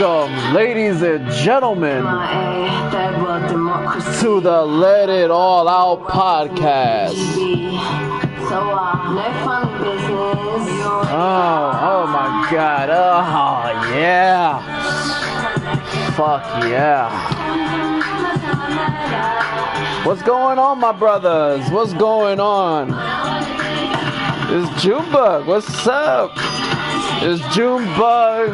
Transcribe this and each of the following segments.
Welcome, ladies and gentlemen, to the Let It All Out podcast. Oh my God. Oh, yeah. Fuck yeah. What's going on, my brothers? What's going on? It's Junebug. What's up? It's Junebug,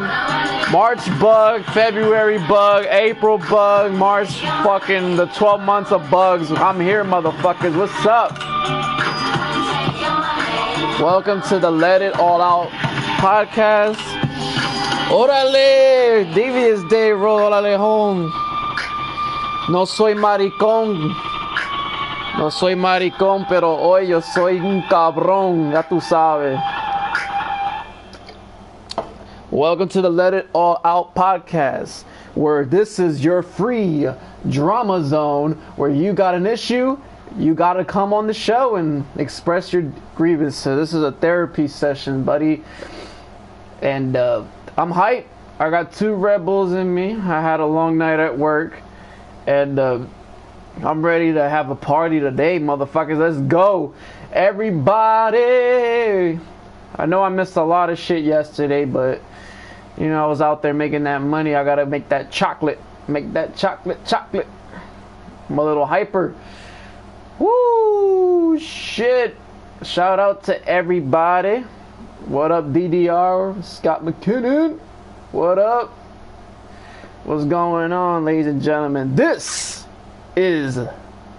March bug, February bug, April bug, March fucking the 12 months of bugs. I'm here, motherfuckers. What's up? Welcome to the Let It All Out podcast. Órale, Devious Day, roll, órale home. No soy maricón. No soy maricón, pero hoy yo soy un cabrón, ya tú sabes. Welcome to the Let It All Out podcast, where this is your free drama zone, where you got an issue, you gotta come on the show and express your grievance. So this is a therapy session, buddy. And I'm hyped. I got 2 Red Bulls in me. I had a long night at work, and I'm ready to have a party today, motherfuckers. Let's go, everybody. I know I missed a lot of shit yesterday, but you know, I was out there making that money. I gotta make that chocolate. Make that chocolate. I'm a little hyper. Woo, shit. Shout out to everybody. What up, DDR? Scott McKinnon. What up? What's going on, ladies and gentlemen? This is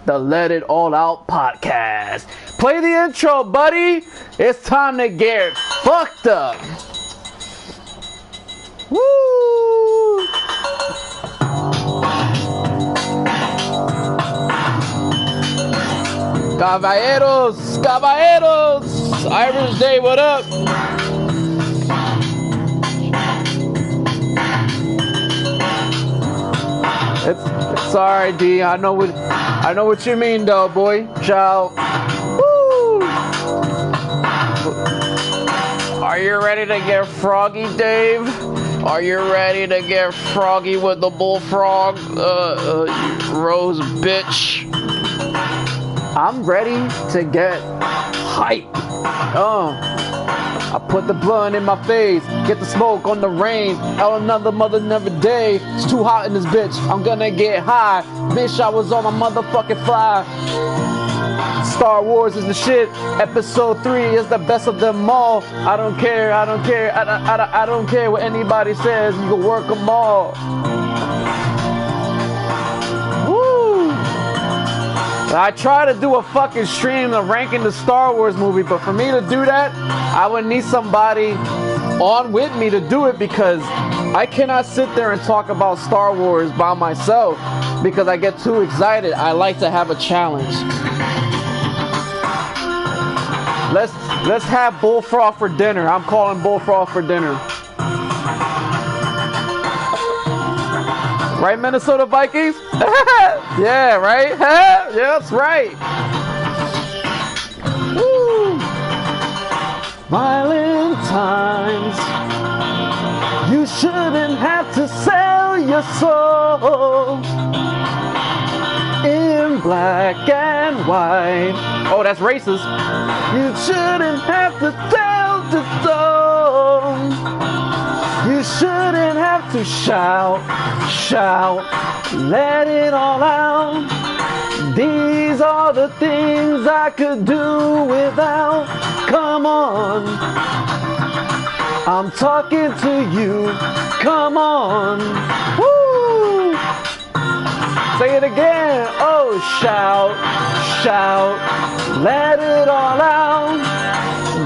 the Let It All Out podcast. Play the intro, buddy. It's time to get fucked up. Woo! Caballeros, Irish Day, what up? It's alright, D. I know what you mean, though, boy. Ciao. Woo! Are you ready to get froggy, Dave? Are you ready to get froggy with the bullfrog, Rose bitch? I'm ready to get hype. I put the blunt in my face, get the smoke on the rain. Hell, another day. It's too hot in this bitch. I'm gonna get high. Bitch, I was on my motherfucking fly. Star Wars is the shit. Episode 3 is the best of them all. I don't care. I don't care what anybody says. You can work them all. Woo! I try to do a fucking stream of ranking the Star Wars movie, but for me to do that, I would need somebody on with me to do it, because I cannot sit there and talk about Star Wars by myself because I get too excited. I like to have a challenge. Let's have bullfrog for dinner. I'm calling bullfrog for dinner. Right, Minnesota Vikings? Yeah, right? Yeah, that's right. Woo. Violent times. You shouldn't have to sell your soul in black and white. Oh, that's racist. You shouldn't have to tell the soul. You shouldn't have to shout, let it all out. These are the things I could do without. Come on, I'm talking to you. Come on, woo! Say it again. Oh, shout, let it all out.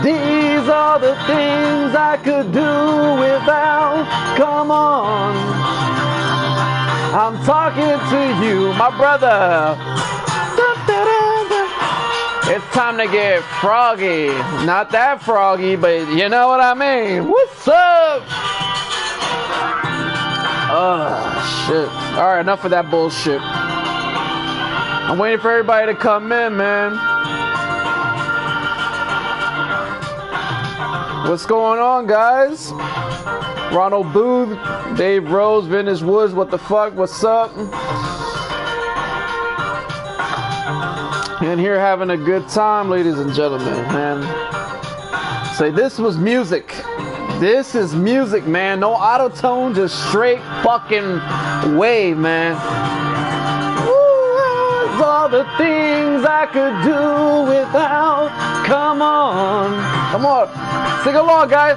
These are the things I could do without. Come on, I'm talking to you, my brother. It's time to get froggy. Not that froggy, but you know what I mean. What's up? Oh, shit. Alright, enough of that bullshit. I'm waiting for everybody to come in, man. What's going on, guys? Ronald Booth, Dave Rose, Vintage Woods, what the fuck? What's up? And here having a good time, ladies and gentlemen, man. Say this was music. This is music, man. No auto-tune, just straight fucking wave, man. Ooh, all the things I could do without. Come on. Come on. Sing along, guys.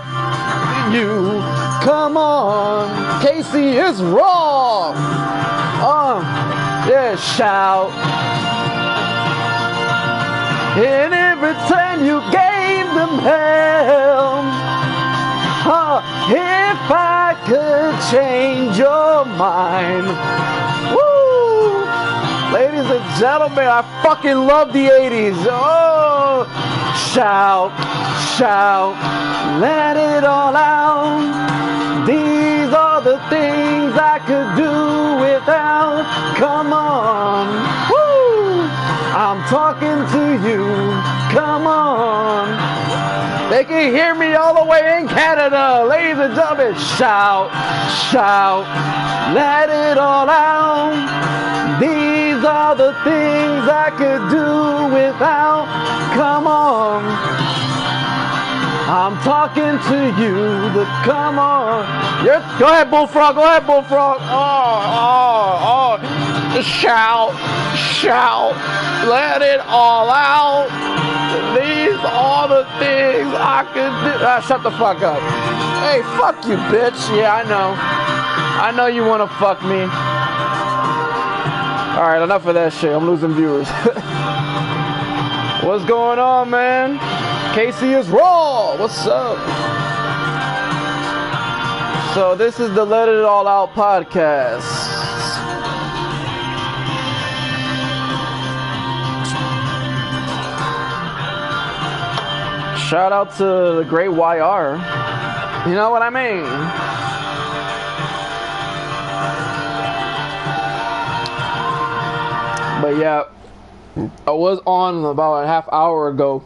You. Come on. Casey is raw. Yeah, shout. And every time you gave them hell, if I could change your mind. Woo! Ladies and gentlemen, I fucking love the 80s. Oh, shout, shout, let it all out. These are the things I could do without. Come on. Woo! I'm talking to you, come on. They can hear me all the way in Canada. Ladies and gentlemen, shout, shout, let it all out. These are the things I could do without. Come on. I'm talking to you, come on. Go ahead, Bullfrog, go ahead, Bullfrog. Oh. Just shout, shout, let it all out. These are the things I could do. Shut the fuck up. Hey, fuck you, bitch. Yeah, I know. I know you want to fuck me. Alright, enough of that shit. I'm losing viewers. What's going on, man? Casey is raw. What's up? So this is the Let It All Out podcast. Shout out to the great YR. You know what I mean? But yeah, I was on about a half hour ago.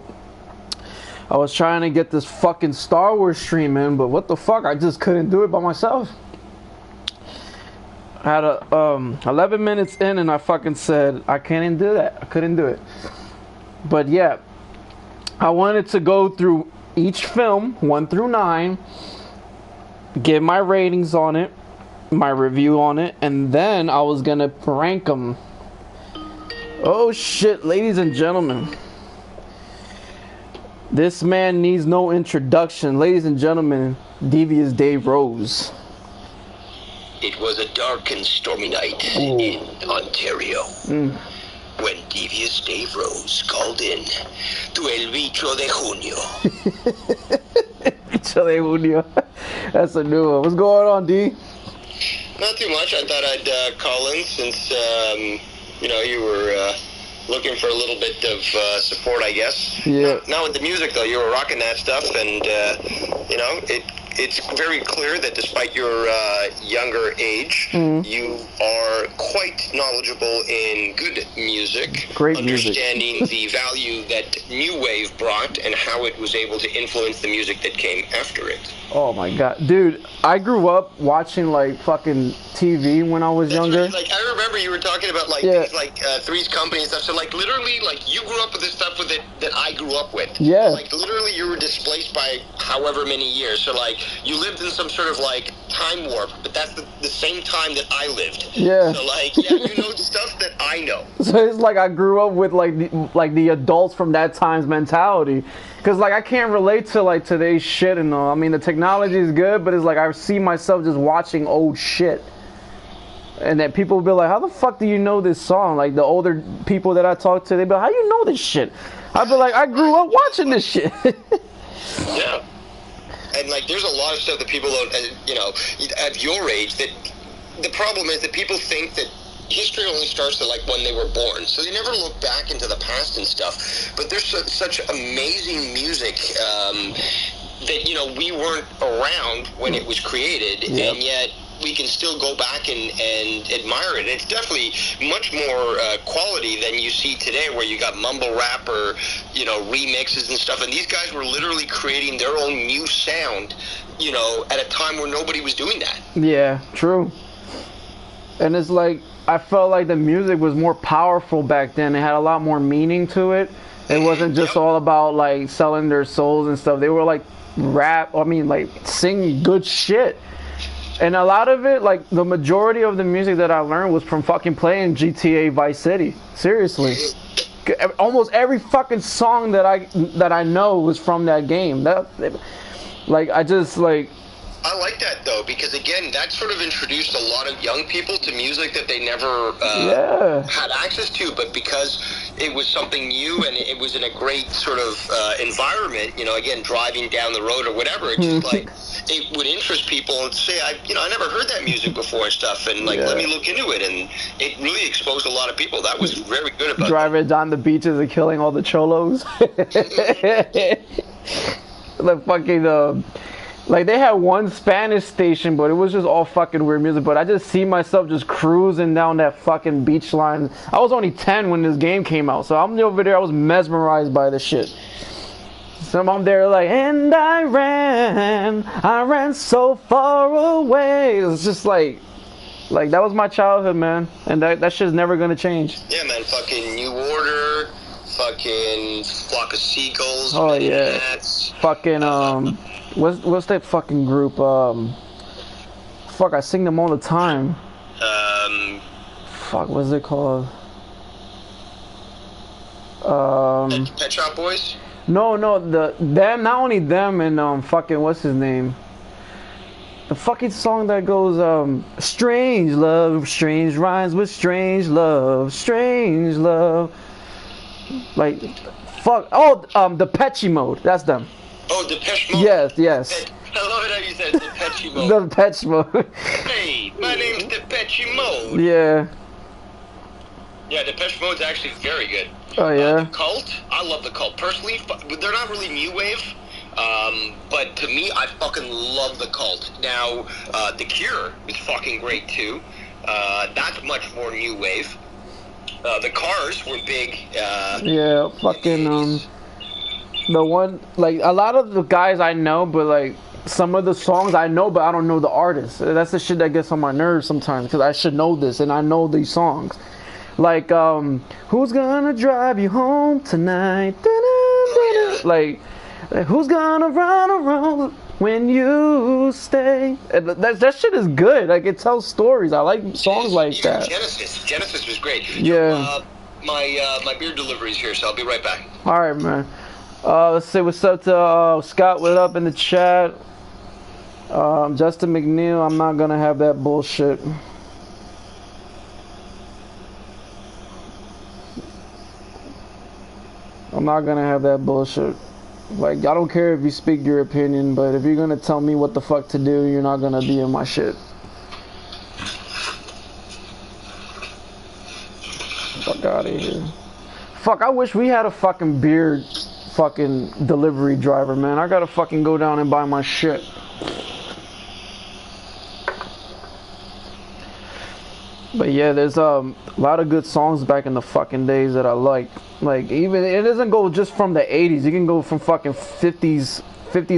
I was trying to get this fucking Star Wars stream in, but what the fuck? I just couldn't do it by myself. I had 11 minutes in and I fucking said, I can't do that. I couldn't do it. But yeah, I wanted to go through each film, 1 through 9, give my ratings on it, my review on it, and then I was gonna rank them. Oh shit, ladies and gentlemen. This man needs no introduction. Ladies and gentlemen, Devious Dave Rose. It was a dark and stormy night in Ontario. When Devious Dave Rose called in to El Bicho de Junio. Bicho de Junio. That's a new one. What's going on, D? Not too much. I thought I'd call in since, you were looking for a little bit of support, I guess. Yeah. Now with the music, though, you were rocking that stuff, and, it's very clear that despite your younger age, you are quite knowledgeable in good music. Great understanding music. the value that New Wave brought and how it was able to influence the music that came after it. Oh my god. Dude, I grew up watching like fucking TV when I was younger. Right. Like, I remember you were talking about these Three's Company and stuff. So like literally like you grew up with the stuff with it that I grew up with. Yeah. Like literally you were displaced by however many years. So like you lived in some sort of like time warp, but that's the same time that I lived. Yeah. So like you know stuff that I know. So it's like I grew up with like the adults from that time's mentality. Cause like I can't relate to like today's shit and all. I mean the technology is good, but it's like I see myself just watching old shit. And that people will be like, how the fuck do you know this song? Like the older people that I talk to, they be like, how you know this shit? I'd be like, I grew up watching this shit. Yeah. And like there's a lot of stuff that people don't, at your age, that the problem is that people think that history only starts at like when they were born, so they never look back into the past and stuff. But there's such amazing music that we weren't around when it was created, and yet we can still go back and admire it. It's definitely much more quality than you see today, where you got mumble rap or, you know, remixes and stuff. And these guys were literally creating their own new sound, you know, at a time where nobody was doing that. Yeah, true. And it's like, I felt like the music was more powerful back then. It had a lot more meaning to it. It wasn't just all about like selling their souls and stuff. They were like like singing good shit. And a lot of it, like the majority of the music that I learned was from fucking playing GTA Vice City. Seriously. Almost every fucking song that I know was from that game. I like that though, because again, that sort of introduced a lot of young people to music that they never had access to, but because it was something new and it was in a great sort of environment, you know, again, driving down the road or whatever, it's just like, it would interest people and say, I never heard that music before and stuff, and like, let me look into it, and it really exposed a lot of people. That was very good about driving down the beaches and killing all the cholos. The fucking like they had one Spanish station, but it was just all fucking weird music. But I just see myself just cruising down that fucking beach line. I was only 10 when this game came out, so I'm over there. I was mesmerized by the shit. So I'm there like, and I ran so far away. It was just like that was my childhood, man. And that shit's never gonna change. Yeah, man. Fucking New Order, fucking Flock of Seagulls. Oh yeah. Fucking what's that fucking group? Fuck, I sing them all the time. Fuck, what's it called? Pet Shop Boys? No, them, not only them, and fucking what's his name? The fucking song that goes strange love, strange rhymes with strange love, strange love. Like fuck. Oh, Depeche Mode. That's them. Oh, Depeche Mode. Yes. I love it how you said Depeche Mode. Depeche Mode. Hey, my name's Depeche Mode. Yeah. Yeah, Depeche Mode's actually very good. Oh yeah. The Cult, I love the Cult personally. They're not really new wave, but to me, I fucking love the Cult. Now, The Cure is fucking great too. That's much more new wave. The Cars were big. Yeah, fucking the one, like a lot of the guys I know, but like some of the songs I know, but I don't know the artists. That's the shit that gets on my nerves sometimes, because I should know this and I know these songs. Like who's gonna drive you home tonight? Like who's gonna run around when you stay? That shit is good. Like it tells stories. I like songs like that. Genesis was great. Yeah. My beer delivery's here, so I'll be right back. All right, man. Let's say what's up to Scott. What up in the chat? Justin McNeil. I'm not gonna have that bullshit. I'm not gonna have that bullshit. Like, I don't care if you speak your opinion, but if you're gonna tell me what the fuck to do, you're not gonna be in my shit. Fuck out of here. Fuck, I wish we had a fucking beer fucking delivery driver, man. I gotta fucking go down and buy my shit. But yeah, there's a lot of good songs back in the fucking days that I like. Like, even it doesn't go just from the 80s. You can go from fucking 50s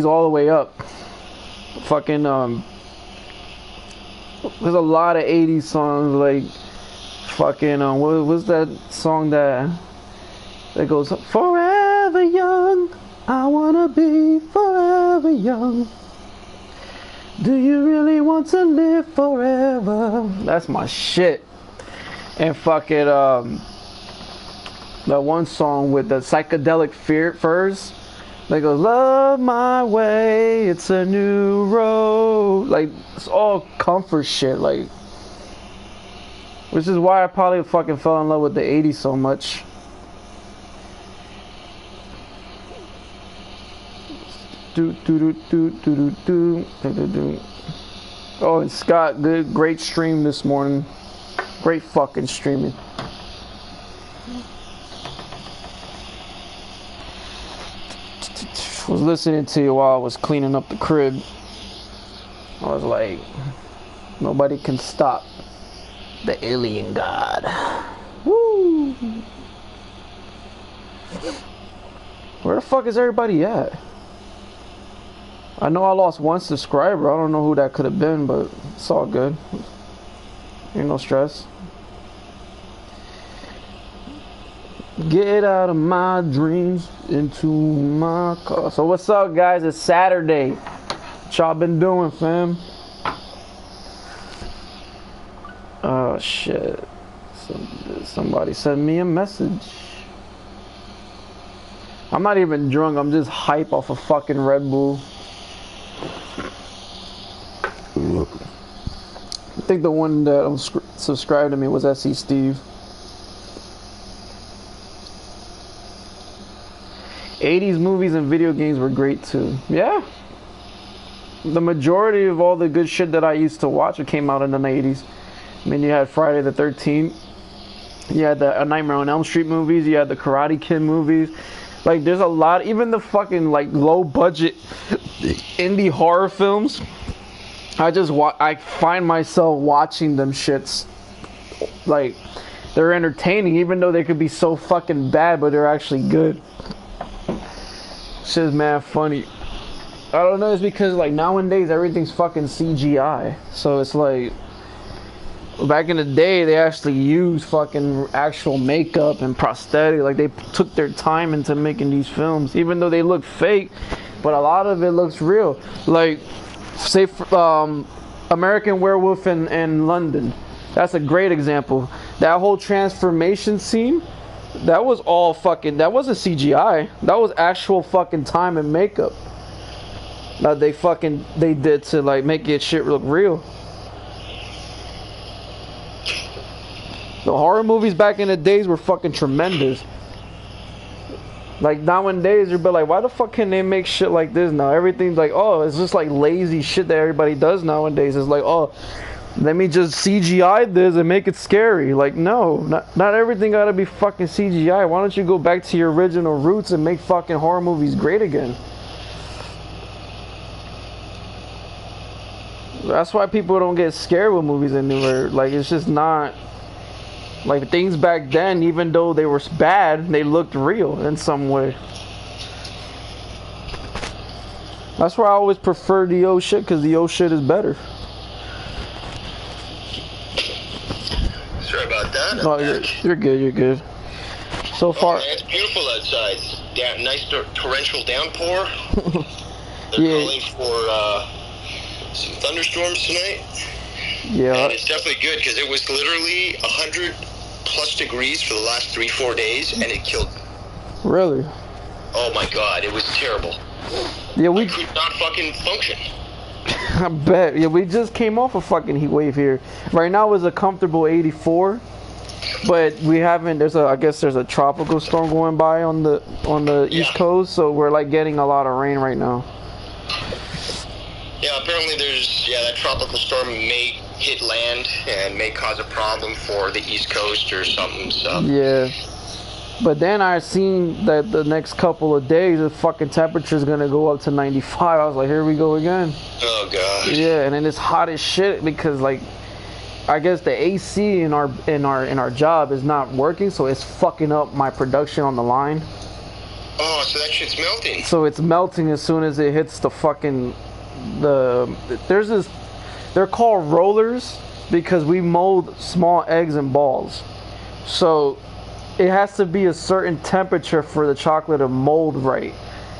all the way up. Fucking there's a lot of 80s songs, like fucking what was that song that goes forever young, I wanna be forever young. Do you really want to live forever? That's my shit. And fucking that one song with the psychedelic furs that goes, love my way, it's a new road. Like, it's all comfort shit, like, which is why I probably fucking fell in love with the 80s so much. Oh, and Scott, great stream this morning. Great fucking streaming. Was listening to you while I was cleaning up the crib. I was like, Nobody can stop the alien god. Woo! Where the fuck is everybody at? I know I lost one subscriber. I don't know who that could have been, but it's all good. Ain't no stress. Get out of my dreams into my car. So what's up, guys? It's Saturday. What y'all been doing, fam? Oh shit. Somebody sent me a message. I'm not even drunk. I'm just hype off a fucking Red Bull. I think the one that subscribed to me was SE Steve. 80s movies and video games were great too. Yeah. The majority of all the good shit that I used to watch, it came out in the 80s. I mean, you had Friday the 13th. You had the Nightmare on Elm Street movies. You had the Karate Kid movies. Like, there's a lot. Even the fucking, like, low-budget indie horror films. I find myself watching them shits. Like, they're entertaining, even though they could be so fucking bad, but they're actually good. Shit's mad funny. I don't know, it's because, like, nowadays everything's fucking CGI. So it's like, back in the day, they actually used fucking actual makeup and prosthetic. Like, they took their time into making these films, even though they look fake, but a lot of it looks real. Like, say, American Werewolf in London. That's a great example. That whole transformation scene, that was all fucking, that wasn't CGI. That was actual fucking time and makeup that they did to, like, make it shit look real. The horror movies back in the days were fucking tremendous. Like, nowadays, you'd be like, why the fuck can they make shit like this now? Everything's like, oh, it's just like lazy shit that everybody does nowadays. It's like, oh, let me just CGI this and make it scary. Like, no, not everything gotta be fucking CGI. Why don't you go back to your original roots and make fucking horror movies great again? That's why people don't get scared with movies anymore. Like, it's just not... Like, things back then, even though they were bad, they looked real in some way. That's why I always prefer the old shit, because the old shit is better. Sorry about that. No, you're good, you're good. So far... Man, it's beautiful outside. Yeah, nice torrential downpour. They're calling for some thunderstorms tonight. Yeah. And it's definitely good, because it was literally 100 plus degrees for the last 3-4 days, and it killed me. Really? Oh my god, it was terrible. Yeah, I could not fucking function. I bet. Yeah, we just came off a fucking heat wave here. Right now it's a comfortable 84, but we haven't. I guess there's a tropical storm going by on the East Coast, so we're like getting a lot of rain right now. Yeah, apparently that tropical storm may hit land and may cause a problem for the East Coast or something, so. Yeah. But then I seen that the next couple of days, the fucking temperature's gonna go up to 95. I was like, here we go again. Oh, God. Yeah, and then it's hot as shit because, like, I guess the AC in our job is not working, so it's fucking up my production on the line. Oh, so that shit's melting. So it's melting as soon as it hits the fucking... They're called rollers because we mold small eggs and balls. So it has to be a certain temperature for the chocolate to mold right.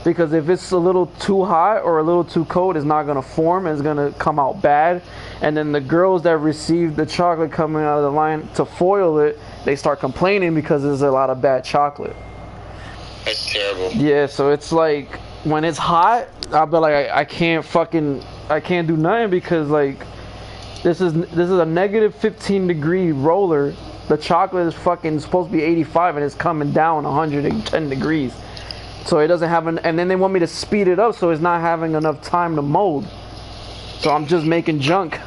Because if it's a little too hot or a little too cold, it's not going to form and it's going to come out bad. And then the girls that receive the chocolate coming out of the line to foil it, they start complaining because there's a lot of bad chocolate. That's terrible. Yeah, so it's like... when it's hot, I'll be like, I can't do nothing because, like, this is a negative 15 degree roller. The chocolate is fucking supposed to be 85 and it's coming down 110 degrees. So it doesn't have and then they want me to speed it up so it's not having enough time to mold. So I'm just making junk.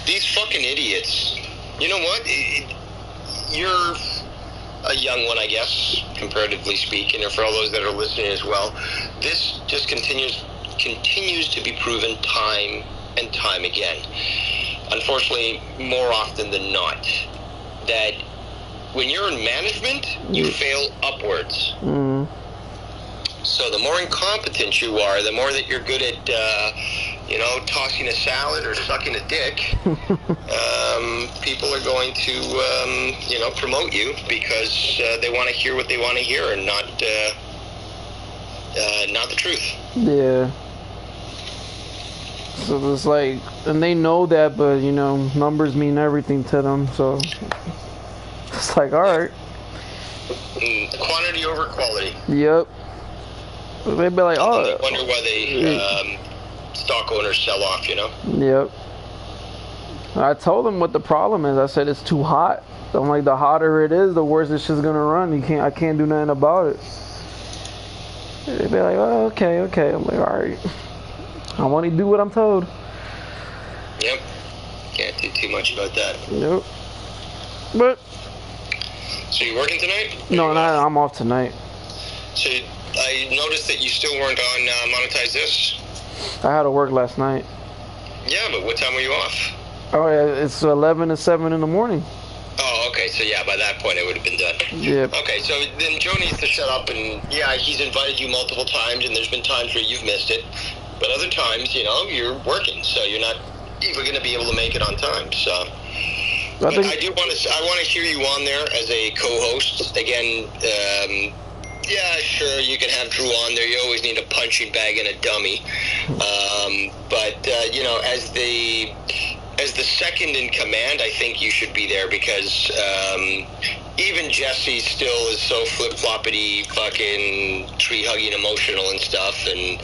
These fucking idiots. You know what? You're a young one, I guess, comparatively speaking, and for all those that are listening as well. This just continues to be proven time and time again. unfortunately, more often than not, that when you're in management, you fail upwards. Mm. So the more incompetent you are, the more that you're good at, tossing a salad or sucking a dick, people are going to, promote you because they want to hear what they want to hear and not the truth. Yeah. So it's like, and they know that, but numbers mean everything to them. So it's like, all right. Quantity over quality. Yep. They'd be like, oh. I wonder why they stock owners sell off. Yep. I told them what the problem is. I said it's too hot. I'm like, the hotter it is, the worse it's just gonna run. I can't do nothing about it. They'd be like, oh, okay. I'm like, all right. I want to do what I'm told. Yep. Can't do too much about that. Yep. But. So you working tonight? No, I'm off tonight. So I noticed that you still weren't on Monetize This. I had to work last night. Yeah, but what time were you off? Oh, yeah, it's 11 to 7 in the morning. Oh, okay. So, yeah, by that point, it would have been done. Yep. Okay, so then Joe needs to shut up. And, yeah, he's invited you multiple times, and there's been times where you've missed it. But other times, you're working, so you're not even going to be able to make it on time. So, I want to hear you on there as a co-host. Again, yeah, sure, you can have Drew on there. You always need a punching bag and a dummy. But as the second in command, I think you should be there because even Jesse still is so flip-floppity, fucking tree-hugging emotional and stuff. And,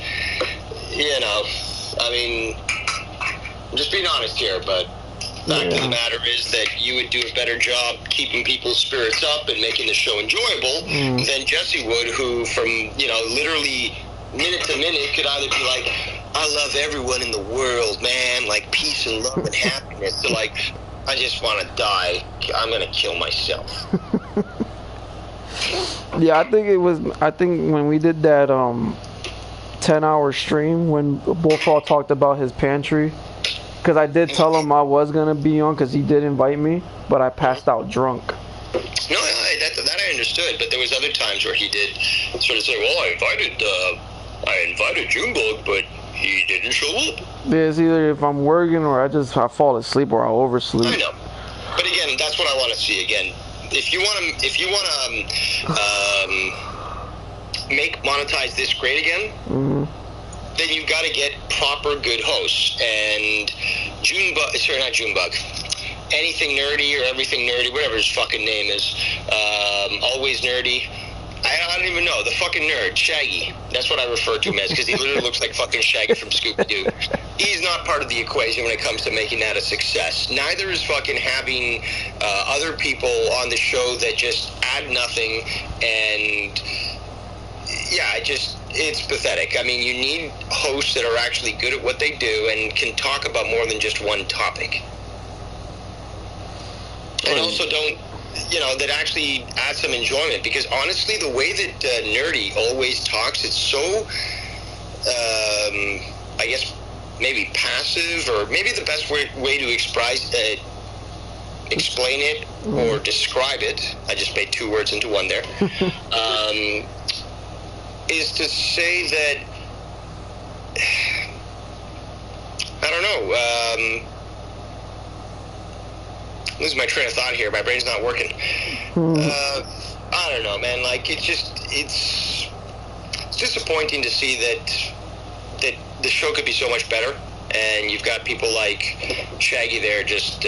I mean, I'm just being honest here, but fact of the matter is that you would do a better job keeping people's spirits up and making the show enjoyable than Jesse would, who from, literally minute to minute could either be like, I love everyone in the world, man, like peace and love and happiness, to like, I just want to die. I'm going to kill myself. Yeah, I think when we did that 10-hour stream, when Bullfrog talked about his pantry, because I did tell him I was going to be on because he did invite me, but I passed out drunk. No, that I understood, but there was other times where he did sort of say, well, I invited junebug, but he didn't show up. Yeah, it's either if I'm working or I fall asleep or I oversleep. I know, but again, that's what I want to see. Again, if you want to make Monetize This great again, then you've got to get proper good hosts. And not Junebug. Anything nerdy or everything nerdy, whatever his fucking name is, always nerdy. I don't even know. The fucking nerd, Shaggy. That's what I refer to him as, because he literally looks like fucking Shaggy from Scooby-Doo. He's not part of the equation when it comes to making that a success. Neither is fucking having other people on the show that just add nothing. And yeah, it's pathetic. I mean, you need hosts that are actually good at what they do and can talk about more than just one topic. And also that actually add some enjoyment, because honestly, the way that Nerdy always talks, it's so, I guess, maybe passive, or maybe the best way to explain it or describe it, I just made two words into one there, is to say that, I don't know, losing my train of thought here. My brain's not working. I don't know, man. Like, it's disappointing to see that the show could be so much better, and you've got people like Shaggy there just,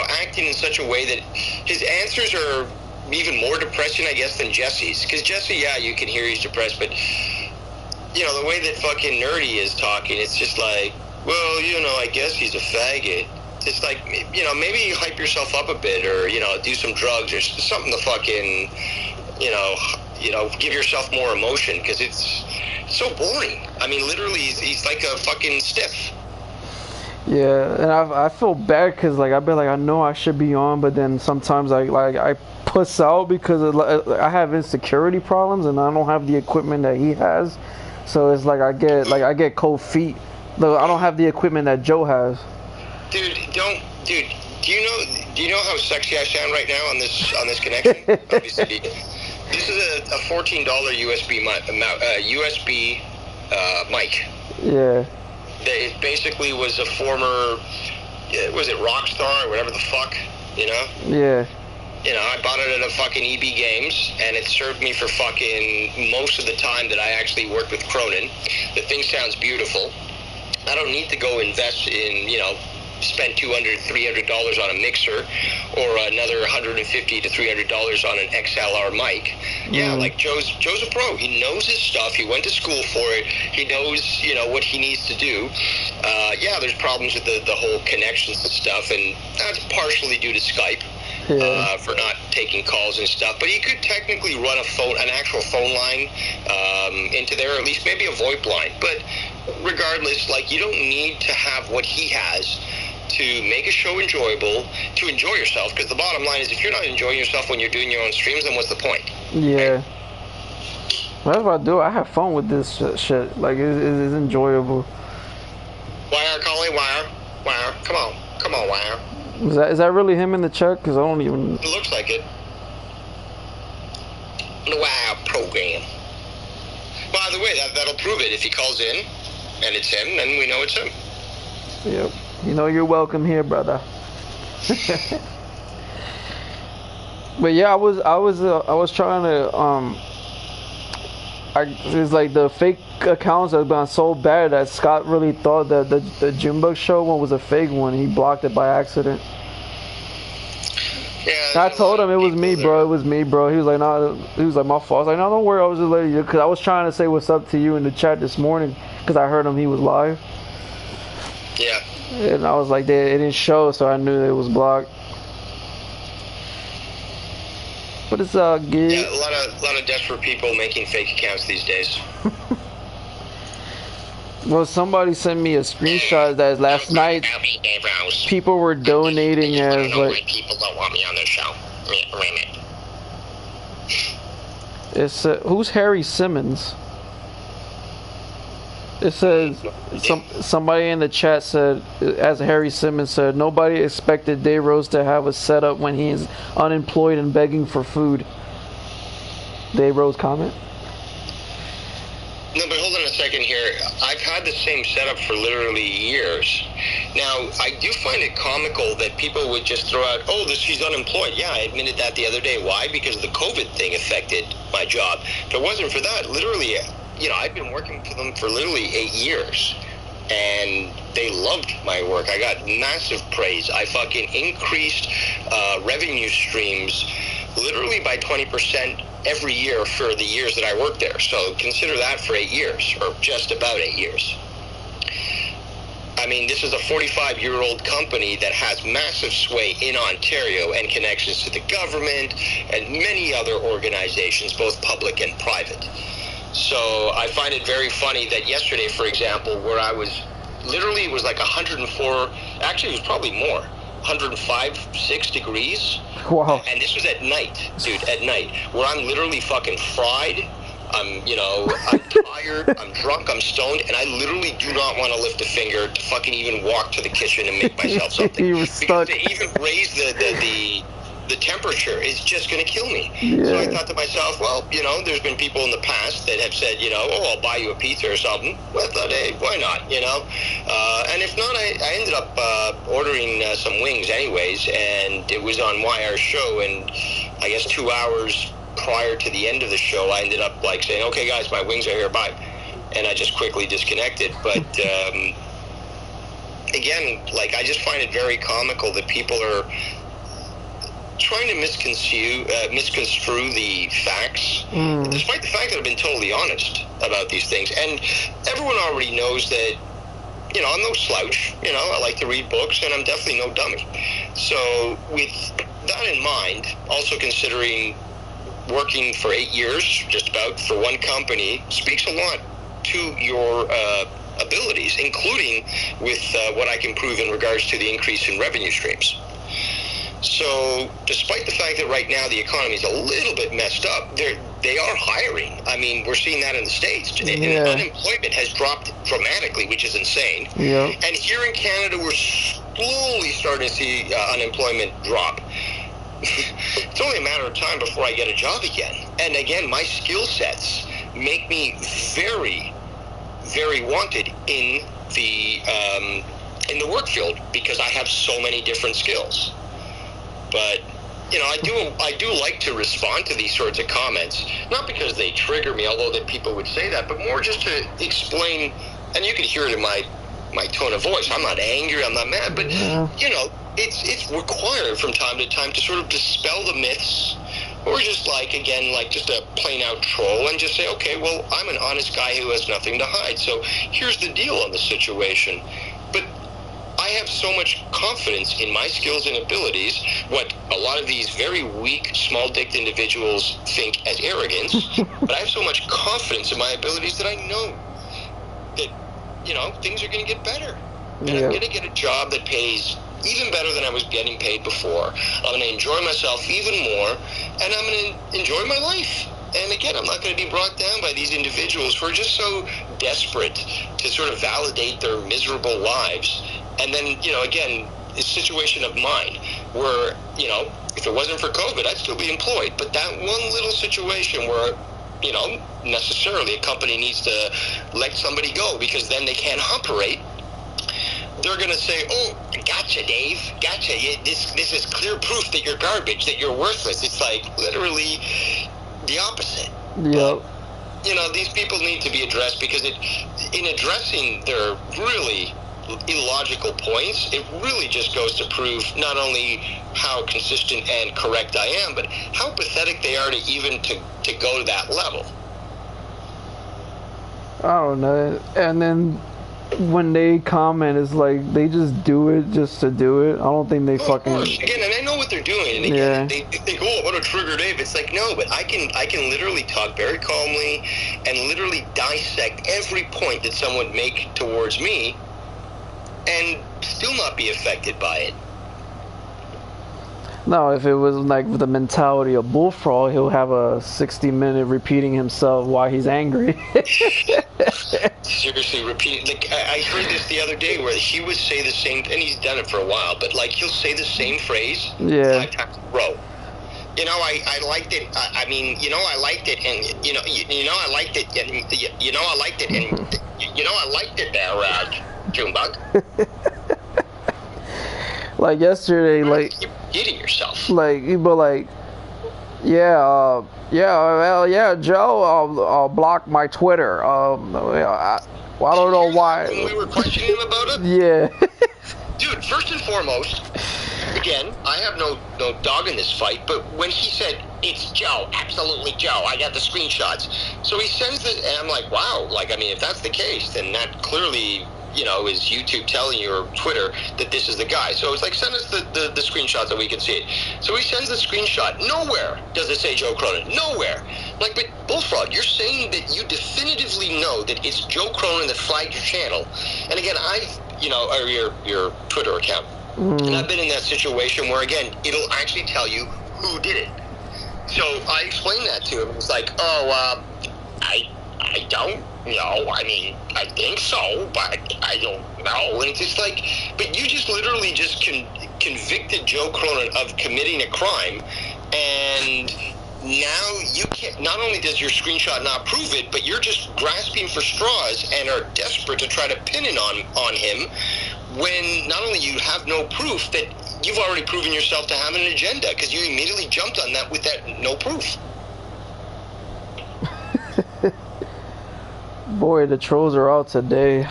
acting in such a way that his answers are even more depressing, I guess, than Jesse's. Because Jesse, yeah, you can hear he's depressed, but, the way that fucking Nerdy is talking, it's just like, well, I guess he's a faggot. It's like, maybe hype yourself up a bit, or, do some drugs or something to fucking, give yourself more emotion, because it's so boring. I mean, literally, he's like a fucking stiff. Yeah, and I feel bad because, like, I know I should be on, but then sometimes I puss out because I have insecurity problems and I don't have the equipment that he has. So it's like I get cold feet Though I don't have the equipment that Joe has. Dude, do you know how sexy I sound right now on this connection? Obviously, this is a $14 USB USB mic. Yeah. It basically was a former, was it Rockstar or whatever the fuck, you know? Yeah. You know, I bought it at a fucking EB Games, and it served me for fucking most of the time that I actually worked with Cronin. The thing sounds beautiful. I don't need to go invest in, you know, spend $200, $300 on a mixer, or another $150 to $300 on an XLR mic. Yeah, like Joe's a pro. He knows his stuff. He went to school for it. He knows, you know, what he needs to do. Yeah, there's problems with the whole connections and stuff, and that's partially due to Skype. For not taking calls and stuff, but you could technically run an actual phone line into there, or at least maybe a VoIP line. But regardless, like, you don't need to have what he has to make a show enjoyable, to enjoy yourself, because the bottom line is, if you're not enjoying yourself when you're doing your own streams, then what's the point? Yeah. Well, that's what I do. I have fun with this shit. Like, it's enjoyable. Wire, Collie, wire. Come on, wire. Is that really him in the chat? Because I don't even... It looks like it. The WoW program. By the way, that'll prove it. If he calls in and it's him, then we know it's him. Yep. You know you're welcome here, brother. But yeah, I was trying to it's like the fake accounts have gone so bad that Scott really thought that the Junebug show one was a fake one. He blocked it by accident. Yeah, I told him it was me, bro. It was me, bro. He was like, "Nah," he was like, "My fault." I was like, "No, don't worry." I was just letting you, because I was trying to say what's up to you in the chat this morning, because I heard him. He was live. Yeah. And I was like, it didn't show, so I knew it was blocked. But it's good. Yeah, a lot of desperate people making fake accounts these days. Well, somebody sent me a screenshot that last night people were donating as like. People don't want me on their show. It's who's Harry Simmons? It says somebody in the chat said, as Harry Simmons said, nobody expected Dayrose to have a setup when he is unemployed and begging for food. Dayrose comment? No, but hold on a second here. I've had the same setup for literally years. Now, I do find it comical that people would just throw out, oh, he's unemployed. Yeah, I admitted that the other day. Why? Because the COVID thing affected my job. If it wasn't for that, literally, you know, I've been working for them for literally 8 years, and they loved my work. I got massive praise. I fucking increased revenue streams literally by 20% every year for the years that I worked there. So consider that for 8 years, or just about 8 years. I mean, this is a 45-year-old company that has massive sway in Ontario and connections to the government and many other organizations, both public and private. So I find it very funny that yesterday, for example, where I was literally, it was like 104, actually it was probably more, 105, 6 degrees. Wow. And this was at night, dude, at night, where I'm literally fucking fried. I'm tired, I'm drunk, I'm stoned, and I literally do not want to lift a finger to fucking even walk to the kitchen and make myself something. You were stuck. Because to even raise the temperature is just going to kill me. Yeah. So I thought to myself, well, you know, there's been people in the past that have said, you know, oh, I'll buy you a pizza or something. Well, I thought, hey, why not, you know? And if not, I ended up ordering some wings anyways, and it was on YR's show, and I guess 2 hours prior to the end of the show, I ended up like saying, okay, guys, my wings are here, bye. And I just quickly disconnected. But again, like, I just find it very comical that people are trying to misconstrue the facts, despite the fact that I've been totally honest about these things. And everyone already knows that, you know, I'm no slouch. You know, I like to read books, and I'm definitely no dummy. So with that in mind, also considering working for 8 years, just about, for one company, speaks a lot to your abilities, including with what I can prove in regards to the increase in revenue streams. So, despite the fact that right now the economy is a little bit messed up, they are hiring. I mean, we're seeing that in the States. And unemployment has dropped dramatically, which is insane. Yeah. And here in Canada, we're slowly starting to see unemployment drop. It's only a matter of time before I get a job again. And again, my skill sets make me very, very wanted in the work field because I have so many different skills. But you know, I do like to respond to these sorts of comments, not because they trigger me, although that people would say that, but more just to explain. And you can hear it in my tone of voice. I'm not angry. I'm not mad. But you know, it's required from time to time to sort of dispel the myths, or just like just a plain out troll, and just say, okay, well, I'm an honest guy who has nothing to hide. So here's the deal on the situation. But I have so much confidence in my skills and abilities, what a lot of these very weak, small-dicked individuals think as arrogance, but I have so much confidence in my abilities that I know that, you know, things are going to get better. And I'm going to get a job that pays even better than I was getting paid before. I'm going to enjoy myself even more, and I'm going to enjoy my life. And again, I'm not going to be brought down by these individuals who are just so desperate to sort of validate their miserable lives. And then, you know, again, a situation of mine where, you know, if it wasn't for COVID, I'd still be employed. But that one little situation where, you know, necessarily a company needs to let somebody go because then they can't operate, they're going to say, oh, gotcha, Dave, gotcha. This is clear proof that you're garbage, that you're worthless. It's like literally the opposite. Yep. But, you know, these people need to be addressed because in addressing their really illogical points, it really just goes to prove not only how consistent and correct I am, but how pathetic they are to even to go to that level. I don't know. And then when they comment, it's like they just do it just to do it. I don't think they fucking. Of course. Again, and I know what they're doing. And again, they think, oh, what a trigger, Dave. It's like, no, but I can literally talk very calmly and literally dissect every point that someone would make towards me and still not be affected by it. No, if it was like with the mentality of Bullfrog, he'll have a 60-minute repeating himself while he's angry. Seriously, repeat. Like I heard this the other day where he would say the same, and he's done it for a while, but like he'll say the same phrase 5 times in a row. You know, I liked it. I mean, you know, I liked it, and you know, I liked it, and you know, I liked it, and you know, I liked it there, junebug. Like yesterday, like you're hitting yourself. Like people, like, Joe, I'll block my Twitter. I don't know why. When we were questioning him about it. Yeah. Dude, first and foremost, again, I have no dog in this fight, but when he said, it's Joe, absolutely Joe, I got the screenshots. So he sends this, and I'm like, wow, like, I mean, if that's the case, then that clearly, you know, is YouTube telling you, or Twitter, that this is the guy. So it's like, send us the screenshots that we can see it. So he sends the screenshot. Nowhere does it say Joe Cronin. Nowhere. Like, but Bullfrog, you're saying that you definitively know that it's Joe Cronin that flagged your channel. And again, or your Twitter account. And I've been in that situation where, again, it'll actually tell you who did it. So I explained that to him. It's like, I don't know. I mean, I think so, but I don't know. And it's just like, but you just literally just convicted Joe Cronin of committing a crime, and now you can't. Not only does your screenshot not prove it, but you're just grasping for straws and are desperate to try to pin it on him, when not only you have no proof, that you've already proven yourself to have an agenda, because you immediately jumped on that with that no proof. Boy, the trolls are out today.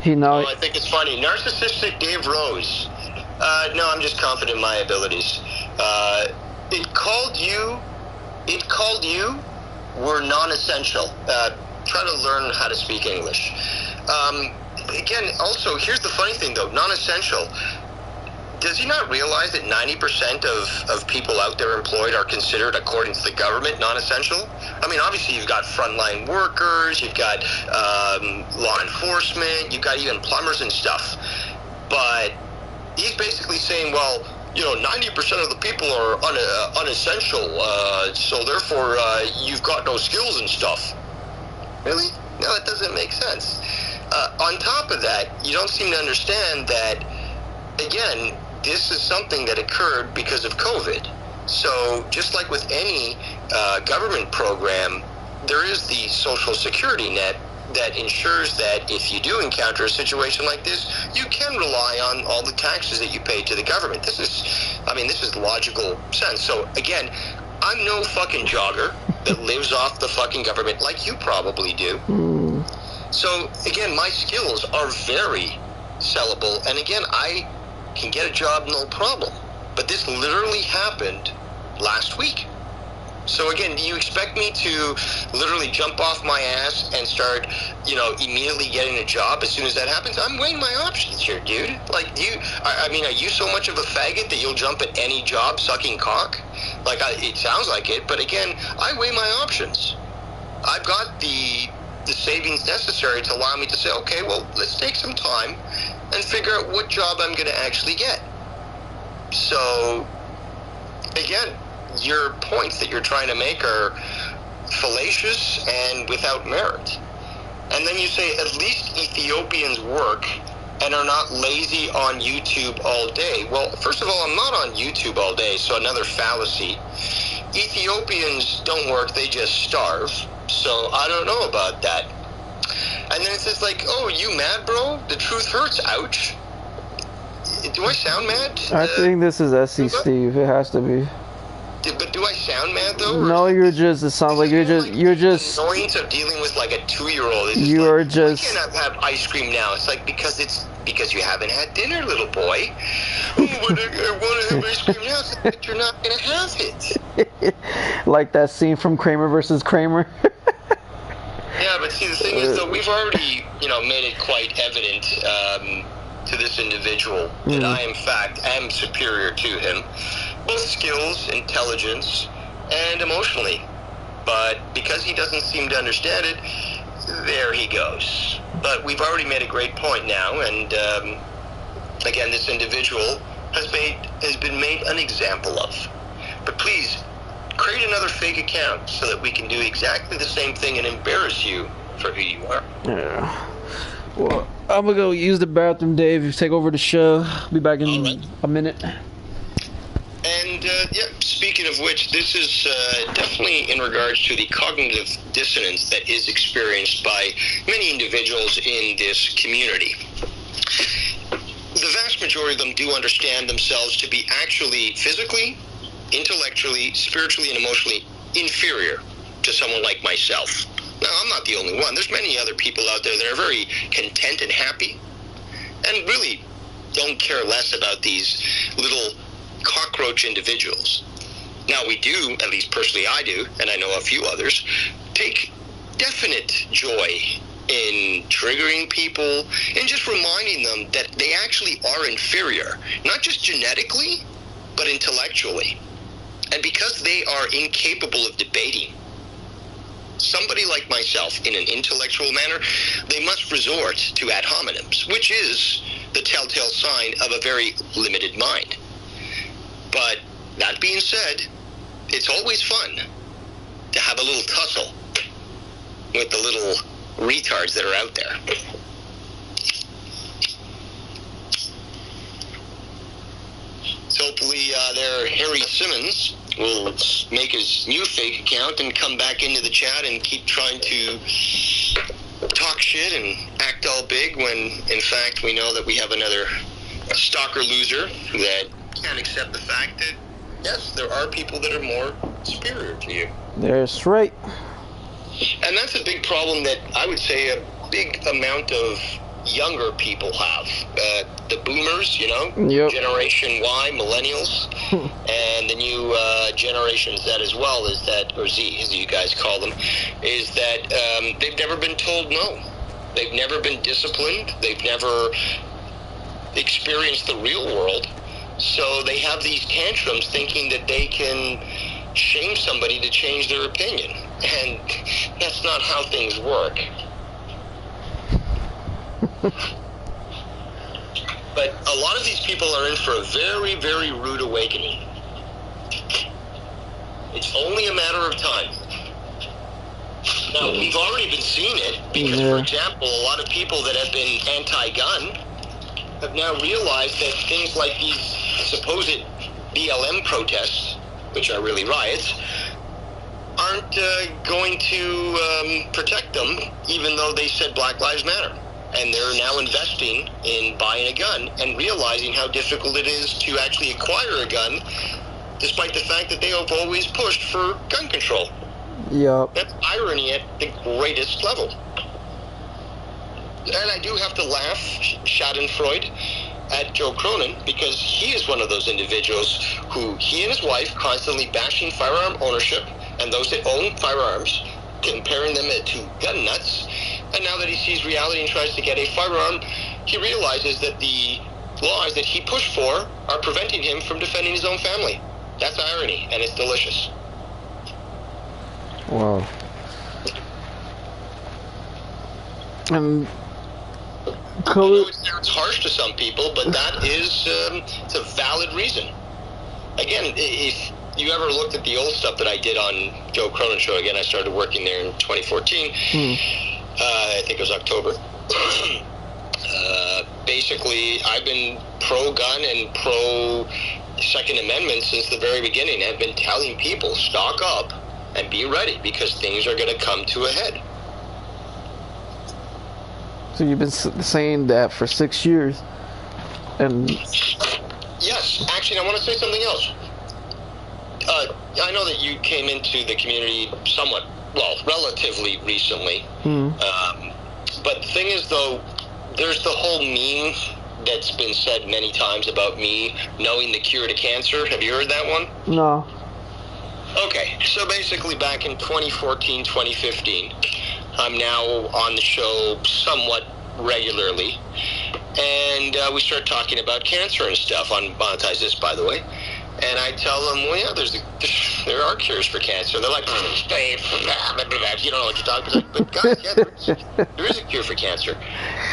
I think it's funny. Narcissistic Dave Rose. No, I'm just confident in my abilities. It called you were non-essential. Try to learn how to speak English. Again, also, here's the funny thing, though. Non-essential. Does he not realize that 90% of people out there employed are considered, according to the government, non-essential? I mean, obviously, you've got frontline workers, you've got law enforcement, you've got even plumbers and stuff. But he's basically saying, well, 90% of the people are unessential, so therefore you've got no skills and stuff. Really? No, it doesn't make sense. On top of that, you don't seem to understand that, again, this is something that occurred because of COVID. So just like with any government program, there is the Social Security net that ensures that if you do encounter a situation like this, you can rely on all the taxes that you pay to the government. This is logical sense. So again, I'm no fucking jogger that lives off the fucking government like you probably do. So again, my skills are very sellable, and again, I can get a job no problem. But this literally happened last week. So again, do you expect me to literally jump off my ass and start, immediately getting a job as soon as that happens? I'm weighing my options here, dude. Like, are you so much of a faggot that you'll jump at any job sucking cock? Like, it sounds like it, but again, I weigh my options. I've got the savings necessary to allow me to say, okay, well, let's take some time and figure out what job I'm going to actually get. So, again, your points that you're trying to make are fallacious and without merit. And then you say, at least Ethiopians work and are not lazy on YouTube all day. Well, first of all, I'm not on YouTube all day, so another fallacy. Ethiopians don't work, they just starve. So I don't know about that. And then it says like, oh, you mad, bro? The truth hurts, ouch. Do I sound mad? I think this is SC Steve. It has to be. But do I sound mad though? No, it sounds like you're just annoyance of dealing with like a 2-year-old. You're like, just. Why can't I have ice cream now? It's like because you haven't had dinner, little boy. Oh, but I want to have ice cream now. It's like, you're not gonna have it. Like that scene from Kramer versus Kramer. Yeah, but see, the thing is, though, we've already, made it quite evident to this individual that I, in fact, am superior to him. Both skills, intelligence, and emotionally. But because he doesn't seem to understand it, there he goes. But we've already made a great point now, and again, this individual has been made an example of. But please, create another fake account so that we can do exactly the same thing and embarrass you for who you are. Yeah. Well, I'm gonna go use the bathroom, Dave. You take over the show. Be back in a minute. And, speaking of which, this is definitely in regards to the cognitive dissonance that is experienced by many individuals in this community. The vast majority of them do understand themselves to be actually physically, intellectually, spiritually, and emotionally inferior to someone like myself. Now, I'm not the only one. There's many other people out there that are very content and happy and really don't care less about these little cockroach individuals. Now, we do, at least personally I do, and I know a few others, take definite joy in triggering people and just reminding them that they actually are inferior, not just genetically, but intellectually. And because they are incapable of debating somebody like myself in an intellectual manner, they must resort to ad hominems, which is the telltale sign of a very limited mind. But that being said, it's always fun to have a little tussle with the little retards that are out there. So hopefully there Harry Simmons will make his new fake account and come back into the chat and keep trying to talk shit and act all big when in fact we know that we have another stalker loser that can't accept the fact that yes, there are people that are more superior to you. That's right. And that's a big problem that I would say a big amount of younger people have. The boomers, Generation Y, millennials, and the new Generation Z as well, is that, or Z as you guys call them, is that they've never been told no. They've never been disciplined. They've never experienced the real world. So they have these tantrums thinking that they can shame somebody to change their opinion. And that's not how things work. But a lot of these people are in for a very, very rude awakening. It's only a matter of time. Now, we've already been seeing it because, for example, a lot of people that have been anti-gun have now realized that things like these supposed BLM protests, which are really riots, aren't going to protect them, even though they said Black Lives Matter. And they're now investing in buying a gun and realizing how difficult it is to actually acquire a gun, despite the fact that they have always pushed for gun control. Yep. That's irony at the greatest level. And I do have to laugh, Schadenfreude, at Joe Cronin, because he is one of those individuals who, he and his wife, constantly bashing firearm ownership and those that own firearms, comparing them to gun nuts. And now that he sees reality and tries to get a firearm, he realizes that the laws that he pushed for are preventing him from defending his own family. That's irony, and it's delicious. Wow. And I know it sounds harsh to some people, but that is it's a valid reason. Again, if you ever looked at the old stuff that I did on Joe Cronin Show, again, I started working there in 2014. I think it was October. Basically, I've been pro-gun and pro-Second Amendment since the very beginning. I've been telling people, stock up and be ready, because things are going to come to a head. So you've been saying that for 6 years, and... Yes, actually, I want to say something else. I know that you came into the community somewhat, well, relatively recently. But the thing is, though, there's the whole meme that's been said many times about me knowing the cure to cancer. Have you heard that one? No. Okay, so basically back in 2014, 2015, I'm now on the show somewhat regularly, and we start talking about cancer and stuff on Monetize This, by the way. And I tell them, well, yeah, there are cures for cancer. They're like, you don't know what you're talking about. But guys, yeah, there is a cure for cancer.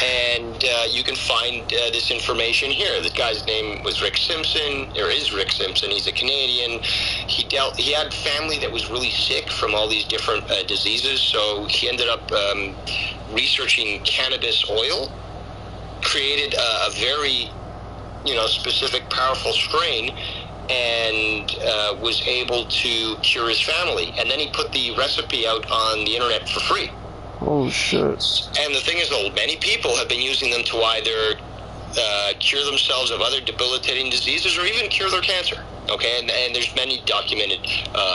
And you can find this information here. The guy's name was Rick Simpson, or is Rick Simpson. He's a Canadian. He had family that was really sick from all these different diseases. So he ended up researching cannabis oil, created a very, specific, powerful strain, and was able to cure his family. And then he put the recipe out on the internet for free. Oh, shit. And the thing is, though, many people have been using them to either cure themselves of other debilitating diseases or even cure their cancer. Okay, and there's many documented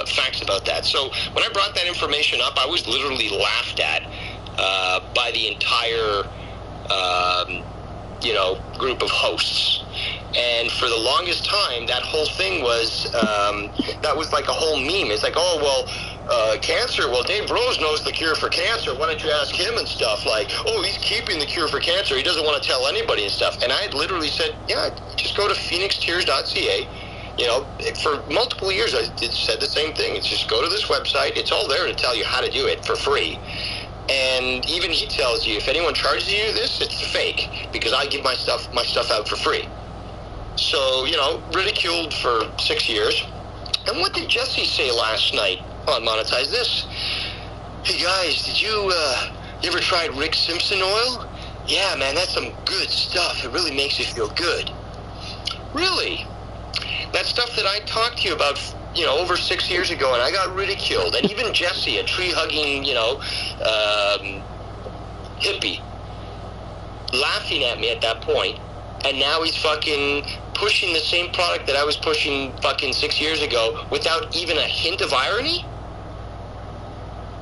facts about that. So when I brought that information up, I was literally laughed at by the entire group of hosts. And for the longest time, that whole thing was, that was like a whole meme. It's like, oh, well, cancer, well, Dave Rose knows the cure for cancer. Why don't you ask him and stuff? Like, oh, he's keeping the cure for cancer. He doesn't want to tell anybody and stuff. And I had literally said, yeah, just go to phoenixtears.ca. For multiple years, I said the same thing. It's just go to this website. It's all there to tell you how to do it for free. And even he tells you, if anyone charges you this, it's fake, because I give my stuff out for free. So, ridiculed for 6 years. And what did Jesse say last night on Monetize This? Hey guys, did you ever tried Rick Simpson oil? Yeah, man, that's some good stuff. It really makes you feel good. Really? That stuff that I talked to you about, over 6 years ago, and I got ridiculed. And even Jesse, a tree-hugging, hippie, laughing at me at that point. And now he's fucking pushing the same product that I was pushing fucking 6 years ago without even a hint of irony?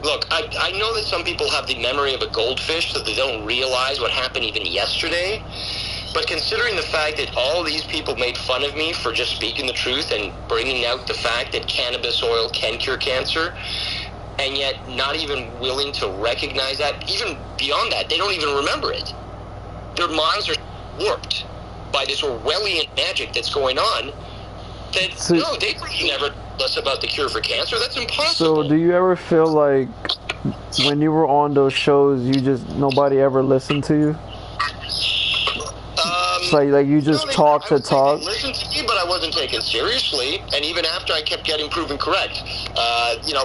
Look, I know that some people have the memory of a goldfish, so they don't realize what happened even yesterday. But considering the fact that all these people made fun of me for just speaking the truth and bringing out the fact that cannabis oil can cure cancer, and yet not even willing to recognize that, even beyond that, they don't even remember it. Their minds are warped by this Orwellian magic that's going on. No, they never told us about the cure for cancer. That's impossible. So do you ever feel like when you were on those shows, nobody ever listened to you? like you just talk to talk. They listened to me, but I wasn't taken seriously. And even after I kept getting proven correct,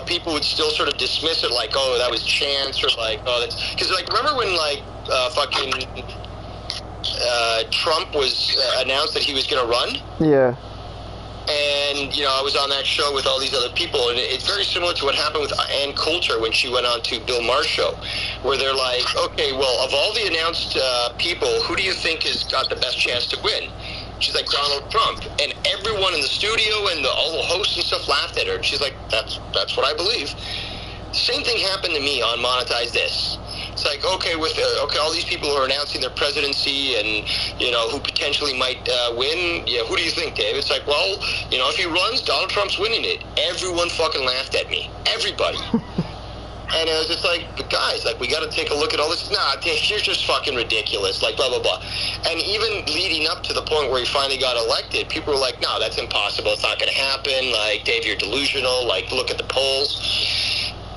people would still sort of dismiss it like, oh, that was chance, or like, oh, that's because like remember when like Trump was announced that he was going to run? Yeah. And, I was on that show with all these other people, and it's very similar to what happened with Ann Coulter when she went on to Bill Maher's show, where they're like, okay, well, of all the announced people, who do you think has got the best chance to win? She's like, Donald Trump. And everyone in the studio and all the hosts and stuff laughed at her. And she's like, that's what I believe. Same thing happened to me on Monetize This. It's like, okay, with all these people who are announcing their presidency and, who potentially might win, who do you think, Dave? It's like, well, if he runs, Donald Trump's winning it. Everyone fucking laughed at me. Everybody. And I was just like, but guys, like, we got to take a look at all this. Nah, Dave, you're just fucking ridiculous, like, blah, blah, blah. And even leading up to the point where he finally got elected, people were like, no, that's impossible. It's not going to happen. Like, Dave, you're delusional. Like, look at the polls.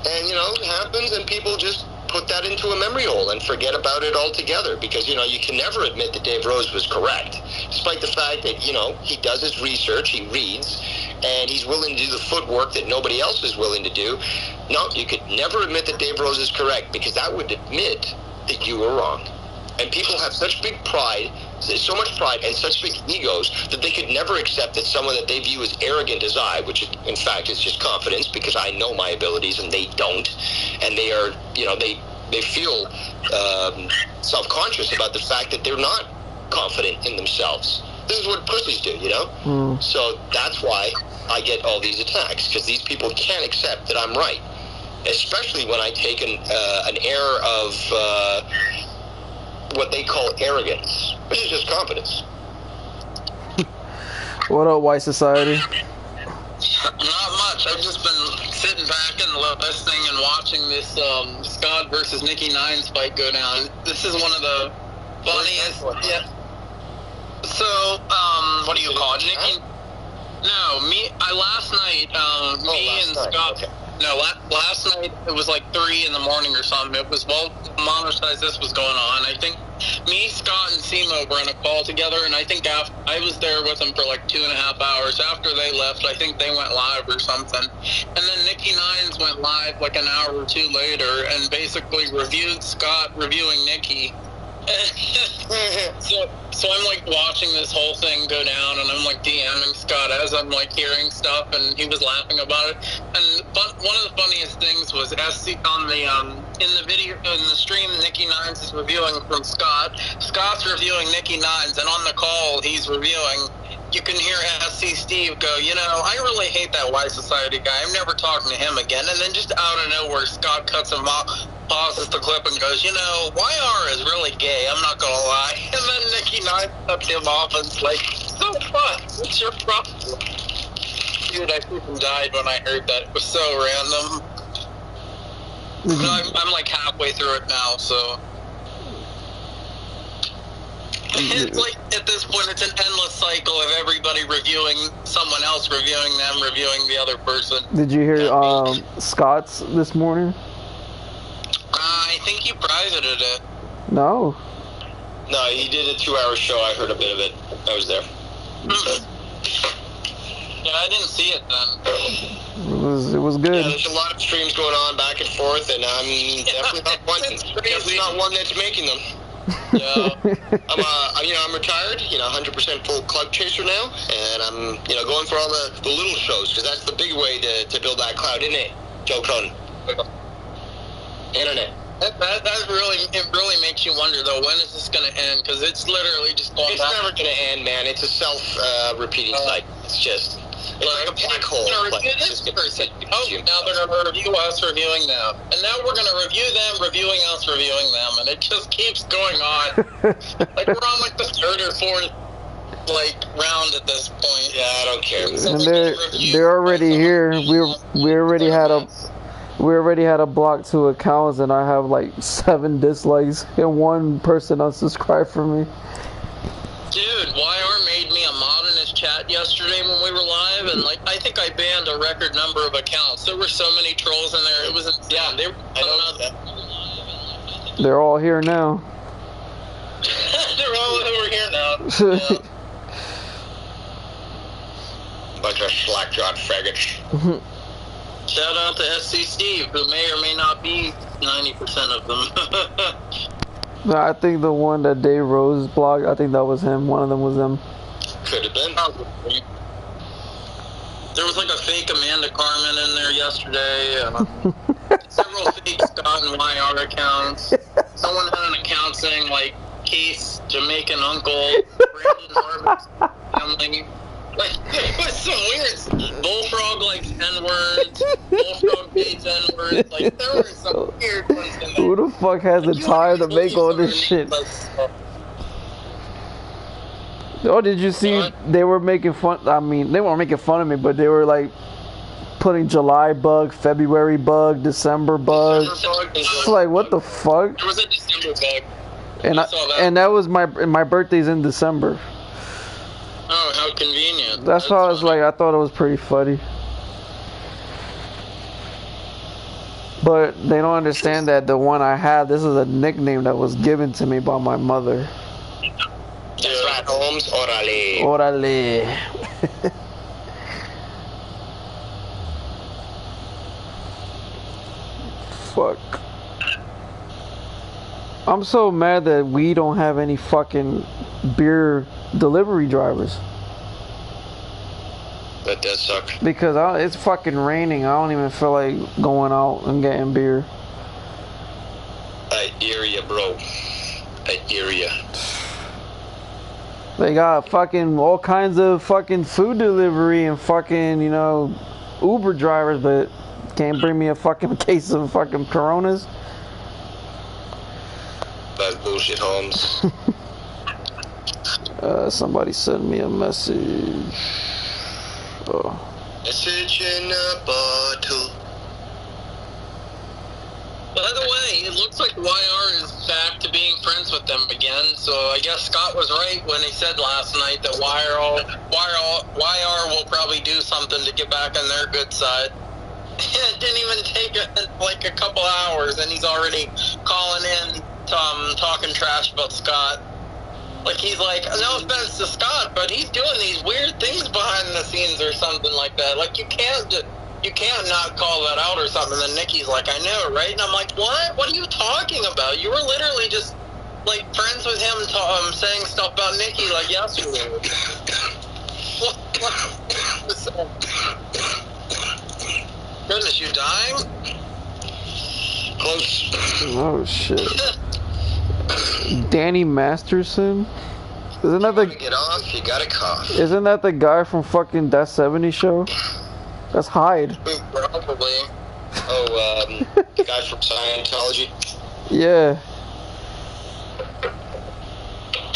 And, it happens, and people just put that into a memory hole and forget about it altogether, because you can never admit that Dave Rose was correct, despite the fact that he does his research, he reads, and he's willing to do the footwork that nobody else is willing to do. No, you could never admit that Dave Rose is correct, because that would admit that you were wrong. And people have such big pride, so much pride and such big egos that they could never accept that someone that they view as arrogant as I, which in fact is just confidence, because I know my abilities and they don't, and they are, they feel self-conscious about the fact that they're not confident in themselves. This is what pussies do, So that's why I get all these attacks, because these people can't accept that I'm right, especially when I take an air of what they call arrogance, which is just confidence. What up, white society? Not much. I've just been sitting back and listening and watching this Scott versus Nikki Nines fight go down. This is one of the funniest. Yeah. So, what do you call it? Nikki? No, last night, and Scott. Okay. No, last night it was like 3 in the morning or something. It was while Monetize This was going on. I think me, Scott, and Simo were on a call together, and I think I was there with them for like 2.5 hours. After they left, I think they went live or something. And then Nikki Nines went live like an hour or two later and basically reviewed Scott reviewing Nikki. So I'm like watching this whole thing go down, and I'm like DMing Scott as I'm like hearing stuff, and he was laughing about it. And one of the funniest things was SC on the in the video in the stream, Nikki Nines is reviewing from Scott. Scott's reviewing Nikki Nines, and on the call he's reviewing. You can hear SC Steve go, I really hate that Y Society guy. I'm never talking to him again. And then just out of nowhere, Scott cuts him off, pauses the clip, and goes, YR is really gay. I'm not going to lie. And then Nikki Knight cuts him off, and it's like, so fun. What's your problem? Dude, I freaking died when I heard that. It was so random. I'm like halfway through it now, so... It's like, at this point, it's an endless cycle of everybody reviewing someone else, reviewing them, reviewing the other person. Did you hear Scott's this morning? I think he privated it. No. No, he did a 2-hour show. I heard a bit of it. I was there. Yeah, I didn't see it then. It was good. Yeah, there's a lot of streams going on back and forth, and I'm definitely not one that's making them. Yeah, I'm retired. 100% full clout chaser now, and I'm going for all the little shows, because that's the big way to build that clout, isn't it, Joe Cronin? Internet. That really makes you wonder though, when is this going to end? Because it's literally just going. It's never going to end, man. It's a self-repeating cycle. It's just. It's like a black hole. Now they're going to review us reviewing them. And now we're going to review them reviewing us reviewing them. And it just keeps going on. Like we're on like the 3rd or 4th round at this point. Yeah, I don't care. And they're already here. We already had a block 2 accounts, and I have like 7 dislikes and 1 person unsubscribed from me. Dude, YR made me a mod in his chat yesterday when we were live, and I think I banned a record number of accounts. There were so many trolls in there. It was insane. They were They're all here now. They're all over here now. Yeah. Bunch of slack-jawed faggots. Shout out to SC Steve, who may or may not be 90% of them. No, I think the one that Dave Rose blogged, I think that was him. One of them was him. Could have been. There was like a fake Amanda Carmen in there yesterday. Several fake Scott and YR accounts. Someone had an account saying like Case Jamaican uncle Brandon Harmon's family. Like it was so weird. Bullfrog likes N-words. Bullfrog dates N-words. Like there were some weird ones in there. Who the fuck has the time to make all this shit? Oh, did you see they were making fun? I mean, they weren't making fun of me, but they were like putting July bug, February bug, December bug. It's like, what the fuck? There was a December bug. And that was my birthday's in December. Oh, how convenient. That's why I was like, I thought it was pretty funny. But they don't understand that the one I have, this is a nickname that was given to me by my mother. That's right, Holmes. Orale. Orale. Fuck. I'm so mad that we don't have any fucking beer delivery drivers. That does suck. Because it's fucking raining. I don't even feel like going out and getting beer. I hear ya, bro. I hear ya. They got fucking all kinds of fucking food delivery and fucking, you know, Uber drivers, but can't bring me a fucking case of fucking Coronas. That's bullshit, Holmes. Somebody sent me a message. Oh. Message in a bottle. By the way, it looks like YR is back to being friends with them again, so I guess Scott was right when he said last night that YR will probably do something to get back on their good side. It didn't even take like a couple hours, and he's already calling in, talking trash about Scott. Like, he's like, no offense to Scott, but he's doing these weird things behind the scenes or something like that. Like, you can't not call that out or something. And then Nikki's like, I know, right? And I'm like, what? What are you talking about? You were literally just, like, friends with him saying stuff about Nikki, like, yesterday. What? Goodness, you dying? Close. Oh, shit. Danny Masterson? Isn't that the... Get off, you gotta cough. Isn't that the guy from fucking That 70s Show? That's Hyde. Probably. Oh, the guy from Scientology? Yeah.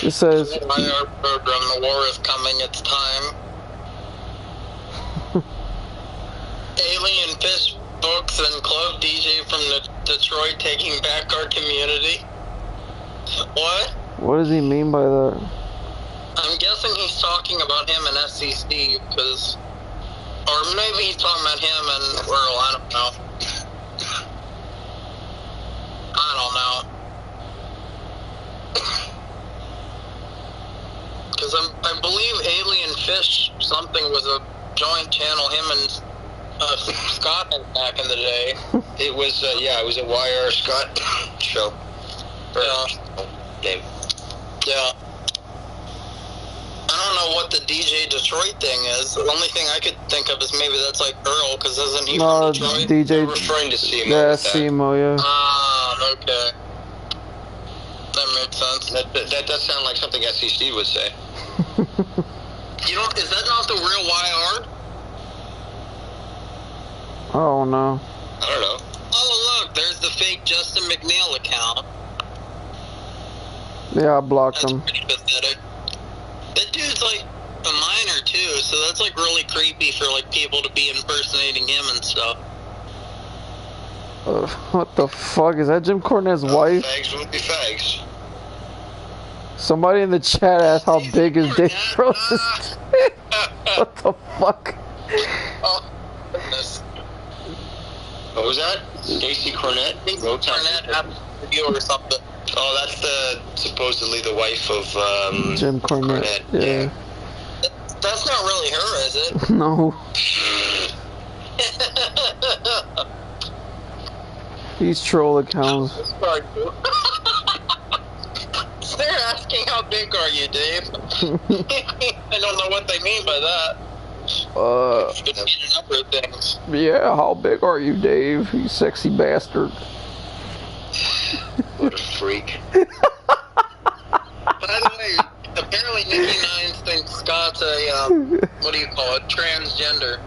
It says... Our program, the war is coming, it's time. Alien Fish Books and Club DJ from Detroit taking back our community. What? What does he mean by that? I'm guessing he's talking about him and SC Steve, because... Or maybe he's talking about him and Earl, I don't know. I don't know. Because I believe Alien Fish something was a joint channel, him and Scott back in the day. It was, it was a YR Scott show. Yeah. Game. Yeah. I don't know what the DJ Detroit thing is. The only thing I could think of is maybe that's like Earl, because isn't he from Detroit? DJ... They're referring to Seymour. Yeah, Seymour, yeah. Ah, okay. That makes sense. That does sound like something SC Steve would say. Is that not the real YR? Oh, no. I don't know. Oh, look, there's the fake Justin McNeil account. Yeah, I blocked That's him. pretty pathetic. That dude's like a minor too, so that's like really creepy for like people to be impersonating him and stuff. What the fuck? Is that Jim Cornette's wife? Fags will be fags. Somebody in the chat asked how big is Dave Rose's. What the fuck? Oh, goodness. What was that? Stacey Cornette? Cornette had a video or something. Oh, that's supposedly the wife of Jim Cornette. Yeah. That's not really her, is it? No. These troll accounts. They're asking how big are you, Dave? I don't know what they mean by that. It could mean a number of things. Yeah, how big are you, Dave? You sexy bastard. What a freak. By the way, apparently Nikki Nines thinks Scott's a, what do you call it, transgender.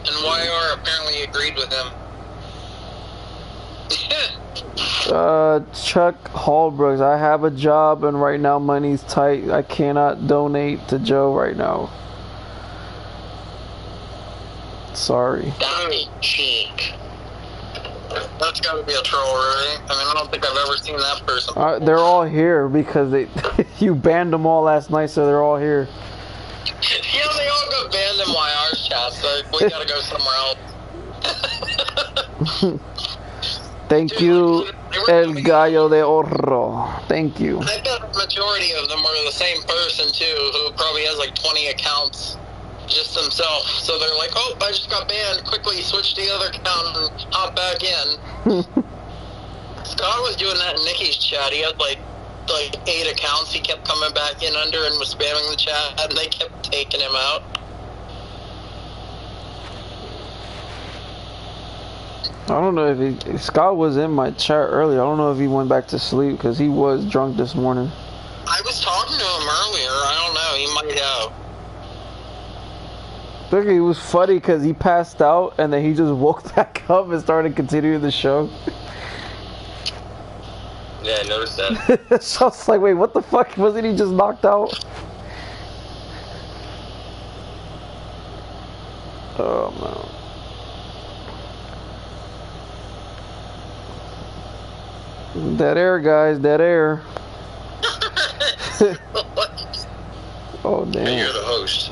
And YR apparently agreed with him. Chuck Hallbrooks, I have a job and right now money's tight. I cannot donate to Joe right now. Sorry. Donnie cheek. That's gotta be a troll, right? I mean, I don't think I've ever seen that person before. They're all here because you banned them all last night, so they're all here. Yeah, they all got banned in YR's chat, so we gotta go somewhere else. Thank you, El Gallo de Oro. Thank you. I bet the majority of them are the same person, too, who probably has like 20 accounts just himself. So they're like, oh, I just got banned. Quickly switch to the other account and hop back in. Scott was doing that in Nikki's chat. He had like 8 accounts. He kept coming back in under and was spamming the chat, and they kept taking him out. I don't know if Scott was in my chat earlier. I don't know if he went back to sleep because he was drunk this morning. I was talking to him earlier. I don't know. He might have. I think it was funny because he passed out and then he just woke back up and started continuing the show. Yeah, I noticed that. So I was like, wait, what the fuck? Wasn't he just knocked out? Oh, man. Dead air, guys, dead air. Oh, damn. Hey, you're the host.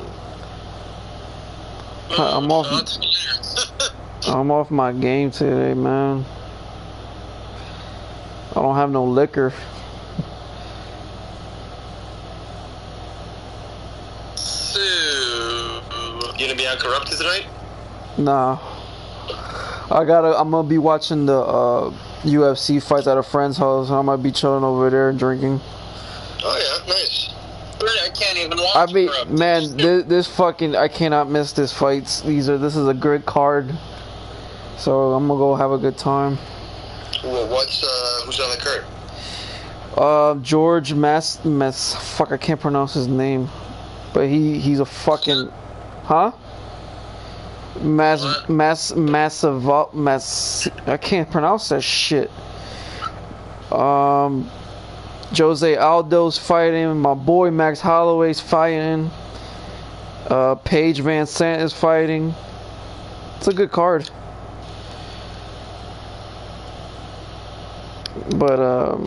I'm off my game today, man. I don't have no liquor. So, you gonna be on Corrupted tonight? Nah. I'm gonna be watching the UFC fights at a friend's house. I might be chilling over there and drinking. Oh yeah, nice. I can't even watch. I mean, man, this fucking, I cannot miss this fights. This is a good card. So I'm gonna go have a good time. Well, who's on the card? George fuck, I can't pronounce his name. But he's a fucking, huh? I can't pronounce that shit. Jose Aldo's fighting. My boy Max Holloway's fighting. Paige Van Sant is fighting. It's a good card. But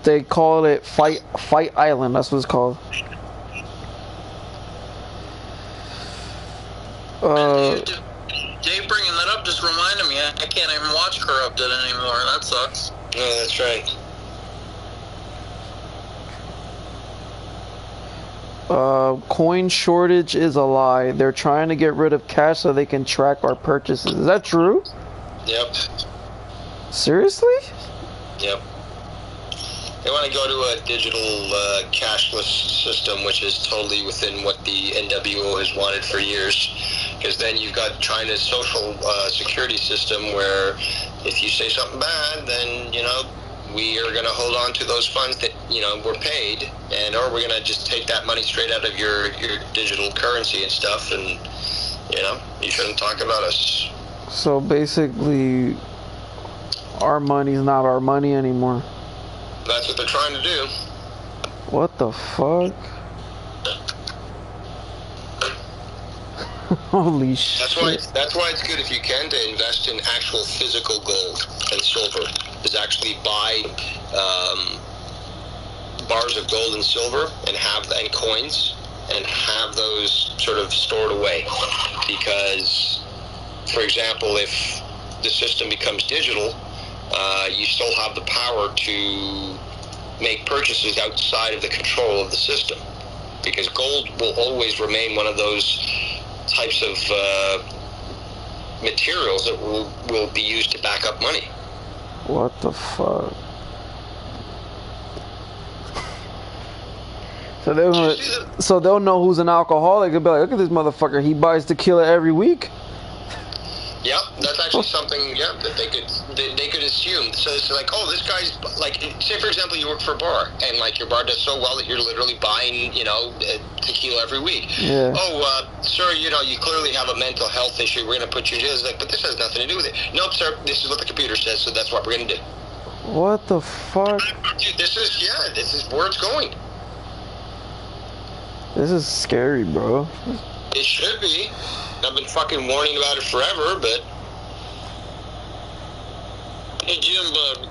they call it Fight Island. That's what it's called. Dave bringing that up just reminded me. I can't even watch Corrupted anymore. That sucks. No, that's right. Coin shortage is a lie. They're trying to get rid of cash so they can track our purchases. Is that true? Yep. Seriously? Yep. They want to go to a digital cashless system, which is totally within what the NWO has wanted for years. Because then you've got China's social security system where if you say something bad, then, we are going to hold on to those funds that, were paid, or we're going to just take that money straight out of your digital currency and stuff, and, you shouldn't talk about us. So basically, our money's not our money anymore. That's what they're trying to do. What the fuck? Holy shit. That's why it's good if you can to invest in actual physical gold and silver. Is actually buy bars of gold and silver and coins and have those sort of stored away. Because, for example, if the system becomes digital, you still have the power to make purchases outside of the control of the system, because gold will always remain one of those types of materials that will be used to back up money. What the fuck? So they'll know who's an alcoholic. They'll be like, look at this motherfucker. He buys tequila every week. Yeah, that's actually something. Yeah, that they could assume. So it's like, oh, this guy's like, say for example, you work for a bar, and like your bar does so well that you're literally buying, tequila every week. Yeah. Oh, sir, you clearly have a mental health issue. We're gonna put you in jail. It's like, but this has nothing to do with it. Nope, sir. This is what the computer says, so that's what we're gonna do. What the fuck? Dude, this is where it's going. This is scary, bro. It should be. I've been fucking warning about it forever, but... Hey, Junebug.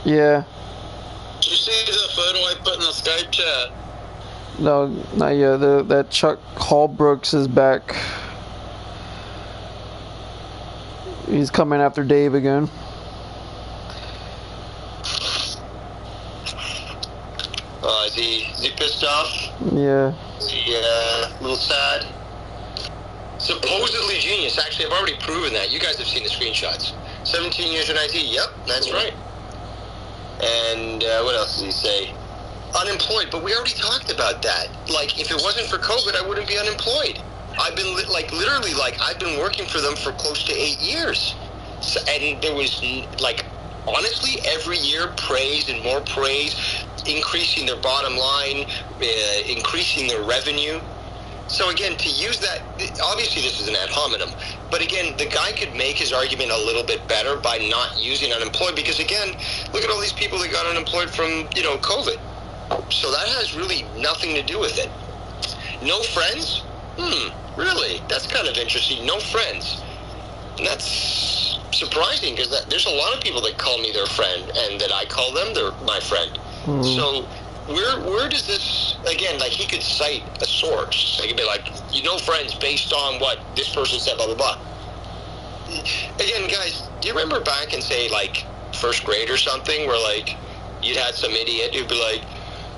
Yeah. Did you see the photo I put in the Skype chat? No, not yet. That Chuck Hallbrooks is back. He's coming after Dave again. Is he pissed off? Yeah. Is he a little sad? Supposedly genius. Actually, I've already proven that. You guys have seen the screenshots. 17 years in IT. Yep, that's right. And what else did he say? Unemployed, but we already talked about that. Like, if it wasn't for COVID, I wouldn't be unemployed. I've been, literally, I've been working for them for close to 8 years. So, and there was, honestly, every year, praise and more praise, increasing their bottom line, increasing their revenue. So again, to use that, obviously this is an ad hominem, but again, the guy could make his argument a little bit better by not using unemployed, because again, look at all these people that got unemployed from, COVID. So that has really nothing to do with it. No friends? Really? That's kind of interesting. No friends. And that's surprising, because there's a lot of people that call me their friend, and that I call them my friend. So where does this, again, he could cite a source. He could be like, friends based on what this person said, blah, blah, blah. Again, guys, do you remember back in, say, first grade or something, where, you'd had some idiot who'd be like,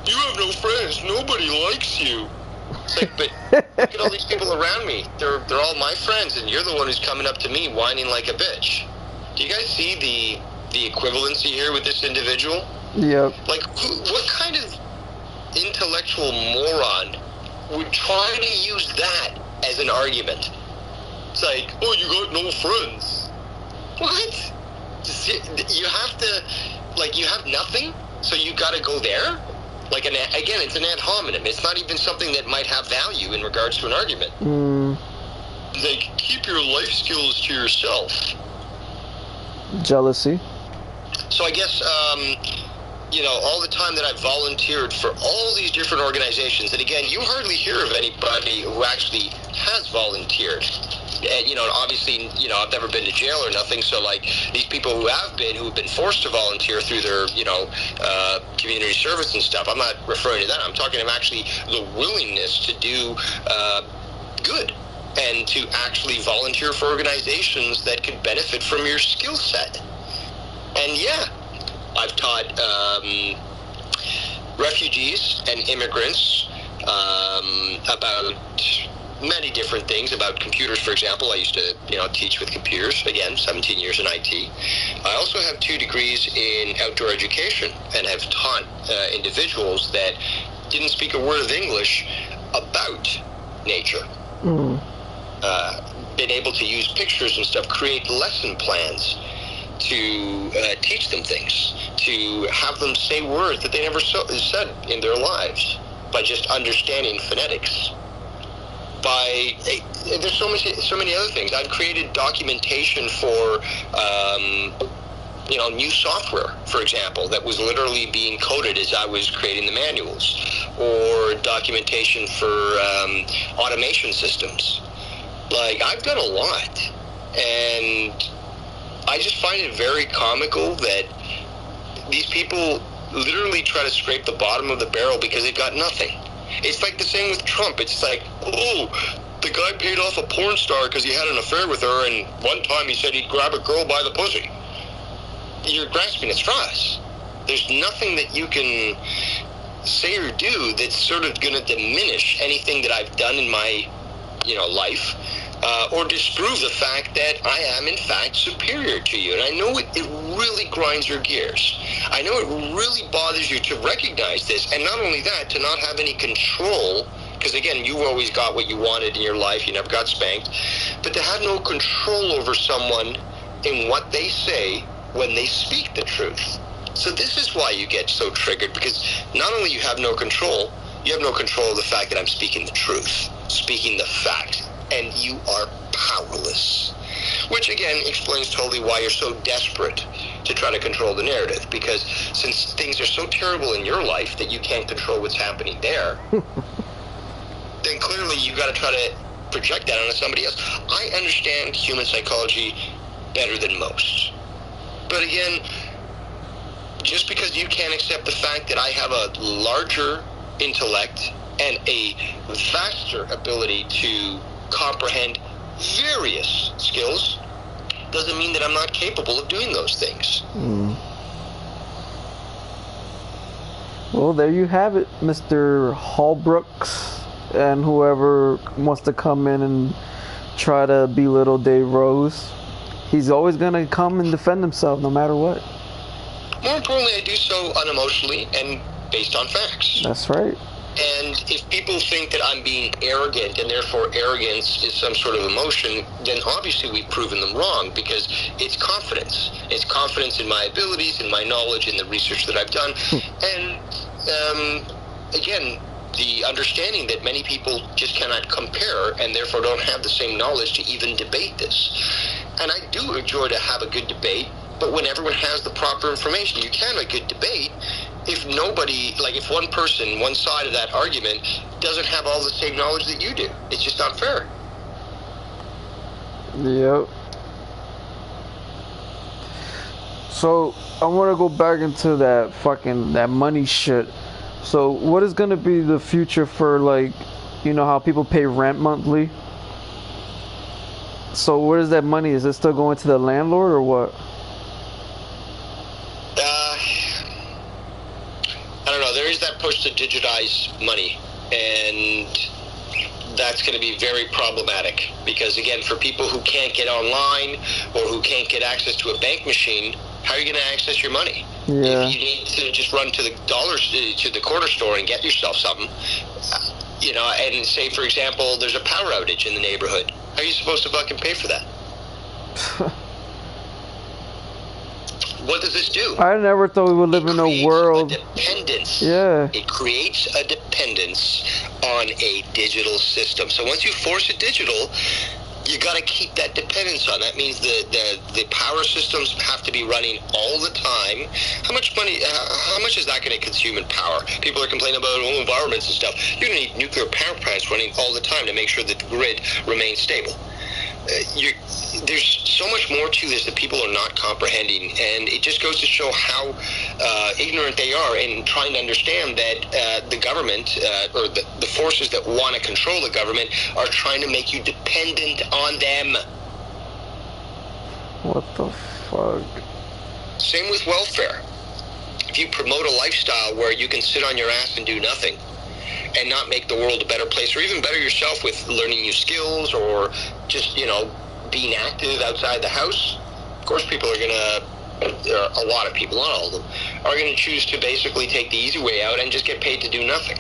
you have no friends, nobody likes you. It's like, but look at all these people around me. They're all my friends, and you're the one who's coming up to me whining like a bitch. Do you guys see the equivalency here with this individual? Yep. What kind of intellectual moron would try to use that as an argument? It's like, oh, you got no friends. What? You have to, you have nothing, so you got to go there? Again, it's an ad hominem. It's not even something that might have value in regards to an argument. Keep your life skills to yourself. Jealousy. So I guess, all the time that I've volunteered for all these different organizations, and again, you hardly hear of anybody who actually has volunteered. And, obviously, I've never been to jail or nothing, so, these people who have been forced to volunteer through their, community service and stuff, I'm not referring to that. I'm talking about actually the willingness to do good and to actually volunteer for organizations that could benefit from your skill set. And, yeah, I've taught refugees and immigrants about many different things, about computers, for example. I used to, teach with computers, again, 17 years in IT. I also have 2 degrees in outdoor education and have taught individuals that didn't speak a word of English about nature. Been able to use pictures and stuff, create lesson plans to teach them things, to have them say words that they never said in their lives by just understanding phonetics. There's so many other things. I've created documentation for, new software, for example, that was literally being coded as I was creating the manuals, or documentation for automation systems. I've done a lot, and I just find it very comical that these people literally try to scrape the bottom of the barrel because they've got nothing. It's like the same with Trump. It's like, oh, the guy paid off a porn star because he had an affair with her, and one time he said he'd grab a girl by the pussy. you're grasping at straws. There's nothing that you can say or do that's sort of going to diminish anything that I've done in my, life, or disprove the fact that I am in fact superior to you. And I know it really grinds your gears. I know it really bothers you to recognize this, and not only that, to not have any control, because again, you always got what you wanted in your life, you never got spanked, but to have no control over someone in what they say when they speak the truth. So this is why you get so triggered, because not only you have no control of the fact that I'm speaking the truth, speaking the fact, and you are powerless. Which again explains totally why you're so desperate to try to control the narrative, because since things are so terrible in your life that you can't control what's happening there, then clearly you got to try to project that onto somebody else. I understand human psychology better than most. But again, just because you can't accept the fact that I have a larger intellect and a vaster ability to comprehend various skills doesn't mean that I'm not capable of doing those things. Well, there you have it, Mr. Hallbrooks, and whoever wants to come in and try to belittle Dave Rose. He's always going to come and defend himself no matter what. More importantly, I do so unemotionally and based on facts. That's right. And if people think that I'm being arrogant and therefore arrogance is some sort of emotion, then obviously we've proven them wrong, because it's confidence. It's confidence in my abilities, in my knowledge, in the research that I've done. And again, the understanding that many people just cannot compare and therefore don't have the same knowledge to even debate this. And I do enjoy to have a good debate, but when everyone has the proper information, you can have a good debate. If nobody, like if one person, one side of that argument doesn't have all the same knowledge that you do, it's just not fair. Yep. So I want to go back into that money shit. So what is going to be the future for, like, how people pay rent monthly? So where is that money? Is it still going to the landlord or what? I don't know. There is that push to digitize money, and that's going to be very problematic, because again, for people who can't get online or who can't get access to a bank machine, how are you going to access your money? Yeah. If you need to just run to the corner store and get yourself something, and say, for example, there's a power outage in the neighborhood, how are you supposed to fucking pay for that? What does this do? I never thought we would live in a world. A dependence. Yeah. It creates a dependence on a digital system. So once you force it digital, you got to keep that dependence on. That means the power systems have to be running all the time. How much money? How much is that going to consume in power? People are complaining about environments and stuff. You're going to need nuclear power plants running all the time to make sure that the grid remains stable. There's so much more to this that people are not comprehending, and it just goes to show how ignorant they are in trying to understand that the government or the forces that want to control the government are trying to make you dependent on them. What the fuck? Same with welfare. If you promote a lifestyle where you can sit on your ass and do nothing and not make the world a better place, or even better yourself with learning new skills, or just, being active outside the house, of course people are going to, a lot of people, not all of them, are going to choose to basically take the easy way out and just get paid to do nothing.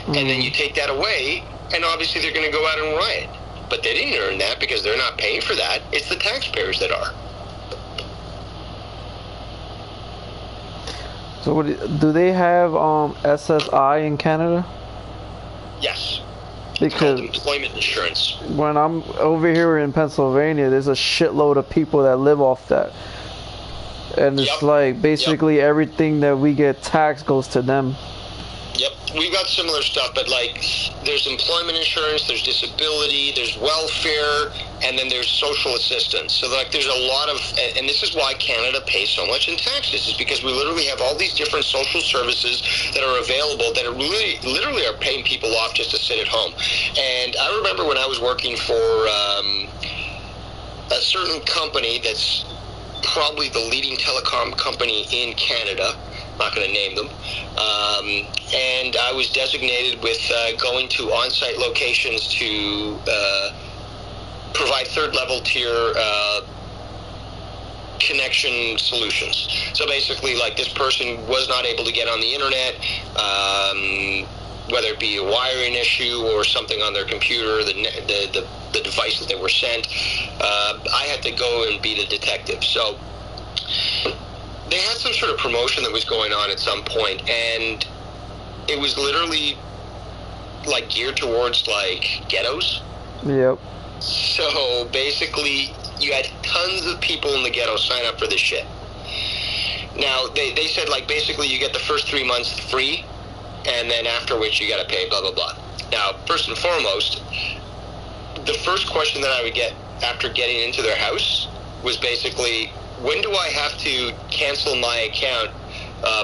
And then you take that away, and obviously they're going to go out and riot. But they didn't earn that because they're not paying for that. It's the taxpayers that are. So do they have SSI in Canada? Yes. Because employment insurance. When I'm over here in Pennsylvania, there's a shitload of people that live off that. And it's like basically everything that we get taxed goes to them. Yep, we've got similar stuff, but like there's employment insurance, there's disability, there's welfare, and then there's social assistance. So like there's a lot of, and this is why Canada pays so much in taxes, is because we literally have all these different social services that are available that are really, literally are paying people off just to sit at home. And I remember when I was working for a certain company that's probably the leading telecom company in Canada. Not going to name them. And I was designated with going to on-site locations to provide third-level tier connection solutions. So basically, like, this person was not able to get on the internet, whether it be a wiring issue or something on their computer, the device that they were sent. I had to go and be the detective. So they had some sort of promotion that was going on at some point, and it was literally like geared towards like ghettos. Yep. So basically, you had tons of people in the ghetto sign up for this shit. Now, they said, like, basically you get the first 3 months free, and then after which you got to pay, blah, blah, blah. Now, first and foremost, the first question that I would get after getting into their house was basically, when do I have to cancel my account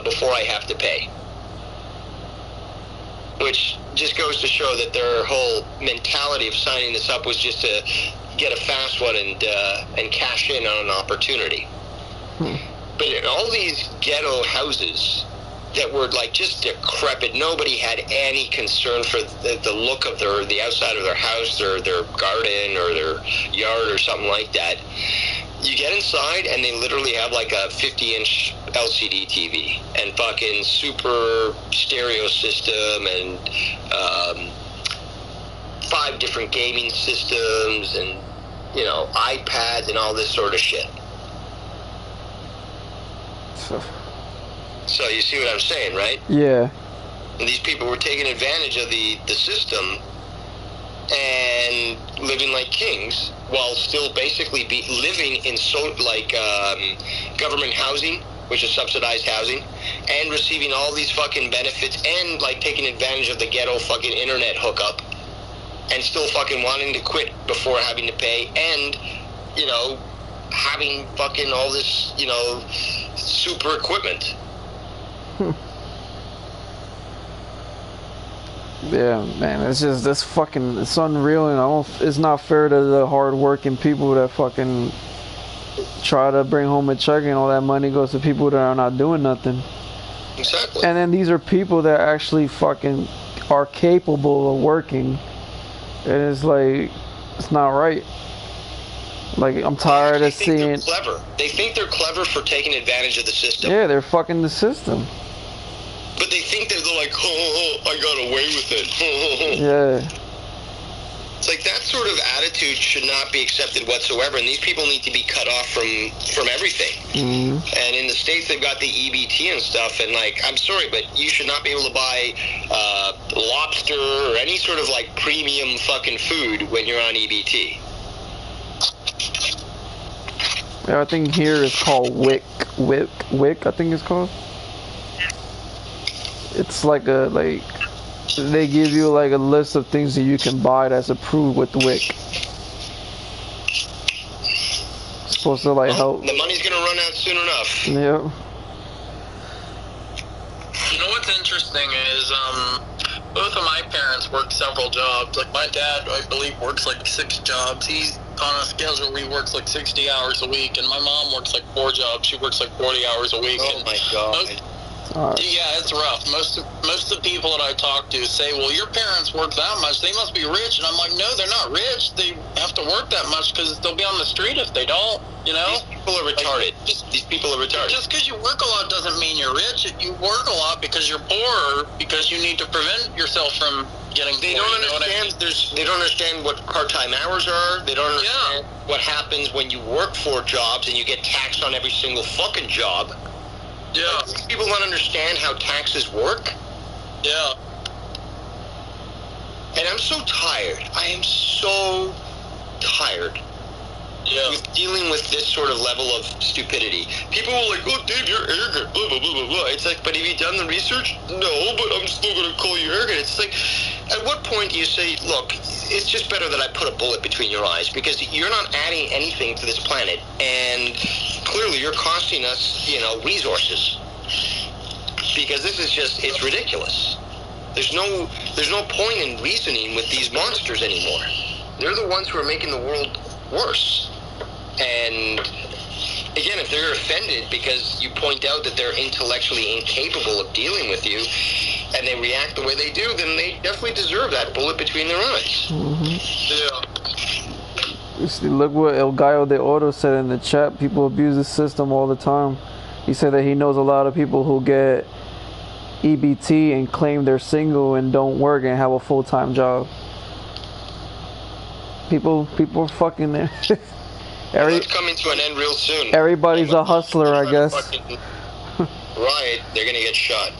before I have to pay? Which just goes to show that their whole mentality of signing this up was just to get a fast one and cash in on an opportunity. But in all these ghetto houses that were like just decrepit, nobody had any concern for the look of the outside of their house or their garden or their yard or something like that. You get inside and they literally have like a 50-inch LCD TV and fucking super stereo system and 5 different gaming systems and, you know, iPads and all this sort of shit. So you see what I'm saying, right? Yeah. And these people were taking advantage of the system and living like kings while still basically living in government housing, which is subsidized housing, and receiving all these fucking benefits and like taking advantage of the ghetto fucking internet hookup and still fucking wanting to quit before having to pay and, you know, having fucking all this, you know, super equipment. Yeah, man, it's just this fucking, it's unreal, and it's not fair to the hard-working people that fucking try to bring home a check, and all that money goes to people that are not doing nothing. Exactly. And then these are people that actually fucking are capable of working, and it's like, it's not right. Like, I'm tired of seeing. They're clever. They think they're clever for taking advantage of the system. Yeah, they're fucking the system. But they think they're like, oh, I got away with it. Yeah. It's like that sort of attitude should not be accepted whatsoever, and these people need to be cut off from everything. Mm-hmm. And in the States, they've got the EBT and stuff, and like, I'm sorry, but you should not be able to buy lobster or any sort of like premium fucking food when you're on EBT. Yeah, I think here it's called WIC, I think it's called. It's like they give you like a list of things that you can buy that's approved with WIC. It's supposed to like help. The money's gonna run out soon enough. Yeah. You know what's interesting is both of my parents worked several jobs. Like my dad, I believe, works like 6 jobs. He's on a schedule where he works like 60 hours a week, and my mom works like 4 jobs. She works like 40 hours a week. Oh my god. Yeah, it's rough. Most of the people that I talk to say, well, your parents work that much, they must be rich. And I'm like, no, they're not rich. They have to work that much because they'll be on the street if they don't, you know? These people are retarded. These people are retarded. Just because you work a lot doesn't mean you're rich. You work a lot because you're poor, because you need to prevent yourself from getting poor. They don't understand. They don't understand what part-time hours are. They don't understand what happens when you work 4 jobs and you get taxed on every single fucking job. Yeah. Like, people don't understand how taxes work. Yeah. And I'm so tired. I am so tired. Yeah. With dealing with this sort of level of stupidity. People are like, oh, Dave, you're arrogant, blah, blah, blah, blah, blah. It's like, but have you done the research? No, but I'm still going to call you arrogant. It's like, at what point do you say, look, it's just better that I put a bullet between your eyes because you're not adding anything to this planet, and clearly you're costing us, you know, resources. Because this is just, it's ridiculous. There's no point in reasoning with these monsters anymore. They're the ones who are making the world worse. And again, if they're offended because you point out that they're intellectually incapable of dealing with you, and they react the way they do, then they definitely deserve that bullet between their eyes. You see, look what El Gallo de Oro said in the chat. People abuse the system all the time. He said that he knows a lot of people who get EBT and claim they're single and don't work and have a full-time job. People are fucking there. It's coming to an end real soon. Everybody's a hustler, I guess. Riot, they're gonna get shot.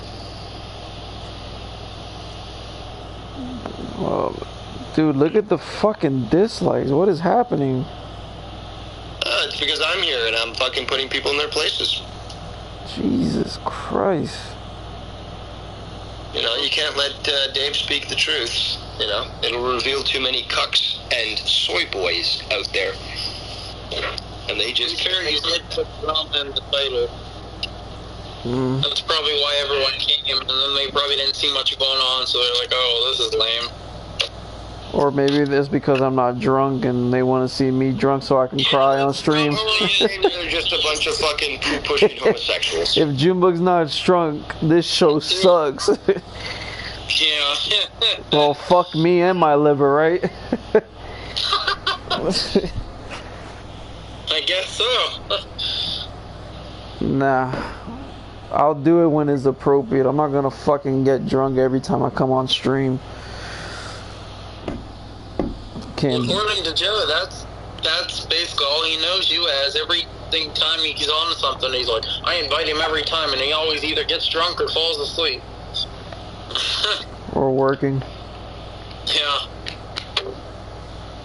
Well, dude, look at the fucking dislikes. What is happening? It's because I'm here and I'm fucking putting people in their places. Jesus Christ. You know, you can't let Dave speak the truth. You know, it'll reveal too many cucks and soy boys out there. And they just carry it put Trump in the title. That's probably why everyone came, and then they probably didn't see much going on, so they're like, oh, this is lame. Or maybe it's because I'm not drunk and they want to see me drunk so I can cry on stream. Maybe they're just a bunch of fucking pushing homosexuals. If Junebug's not drunk, this show sucks. Yeah. Well, fuck me and my liver, right? I guess so. Nah. I'll do it when it's appropriate. I'm not gonna fucking get drunk every time I come on stream. According to Joe, that's basically all he knows you as. Every time he's on something, he's like, I invite him every time, and he always either gets drunk or falls asleep. Or working. Yeah.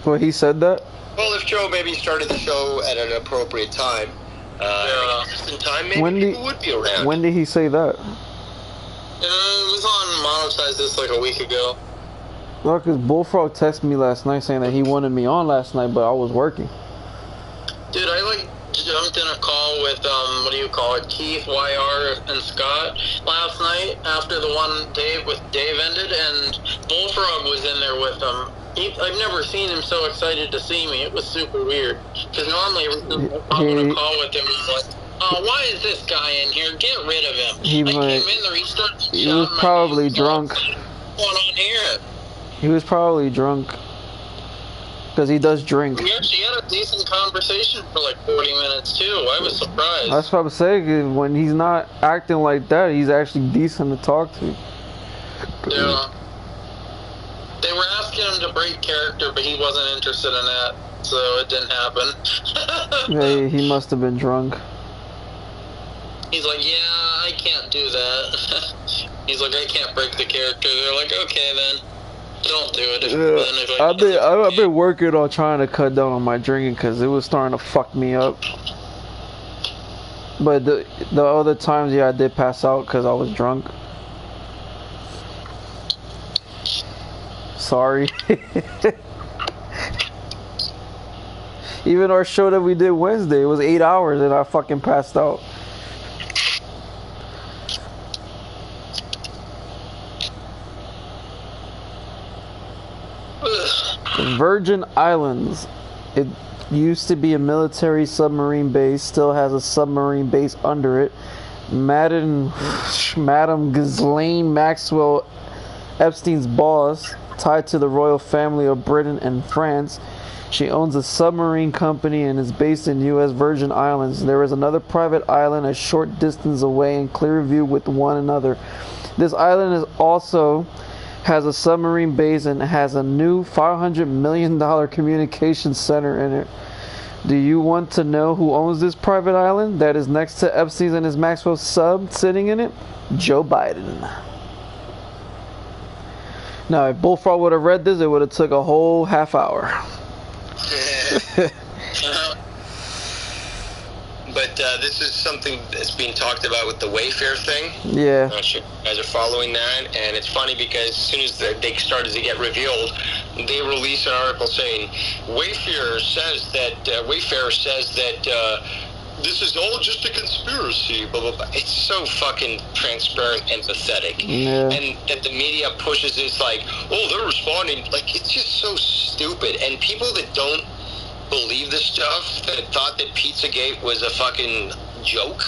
Well, he said that? Well, if Joe maybe started the show at an appropriate time, just in time, maybe people would be around. When did he say that? It was on Monetize This like a week ago. Well, because Bullfrog texted me last night saying that he wanted me on last night, but I was working. Dude, I jumped in a call with, Keith, YR, and Scott last night after the one with Dave ended, and Bullfrog was in there with them. I've never seen him so excited to see me. It was super weird. Because normally, I'm on a call with him, he's like, oh, why is this guy in here? Get rid of him. I came in there, he was probably drunk. What's going on here? He was probably drunk. Because he does drink. We actually had a decent conversation for like 40 minutes, too. I was surprised. That's what I'm saying. When he's not acting like that, he's actually decent to talk to. Yeah. They were asking him to break character, but he wasn't interested in that, so it didn't happen. Yeah, he must have been drunk. He's like, yeah, I can't do that. He's like, I can't break the character. They're like, okay then, don't do it. I've been working on trying to cut down on my drinking because it was starting to fuck me up. But the other times, yeah, I did pass out because I was drunk. Sorry. Even our show that we did Wednesday, it was 8 hours and I fucking passed out. Virgin Islands. It used to be a military submarine base, still has a submarine base under it. Madam Ghislaine Maxwell, Epstein's boss, tied to the royal family of Britain and France. She owns a submarine company and is based in U.S. Virgin Islands. There is another private island a short distance away in clear view with one another. This island has a submarine base and has a new $500 million communications center in it. Do you want to know who owns this private island that is next to Epstein's and his Maxwell sub sitting in it? Joe Biden. Now, if Bullfrog would have read this, it would have took a whole half hour. But this is something that's being talked about with the Wayfair thing. Yeah. I'm not sure if you guys are following that. And it's funny because as soon as they started to get revealed, they release an article saying Wayfair says that this is all just a conspiracy, blah, blah, blah. It's so fucking transparent and pathetic. Yeah. And that the media pushes this like, oh, they're responding. Like, it's just so stupid. And people that don't believe this stuff, that thought that Pizzagate was a fucking joke,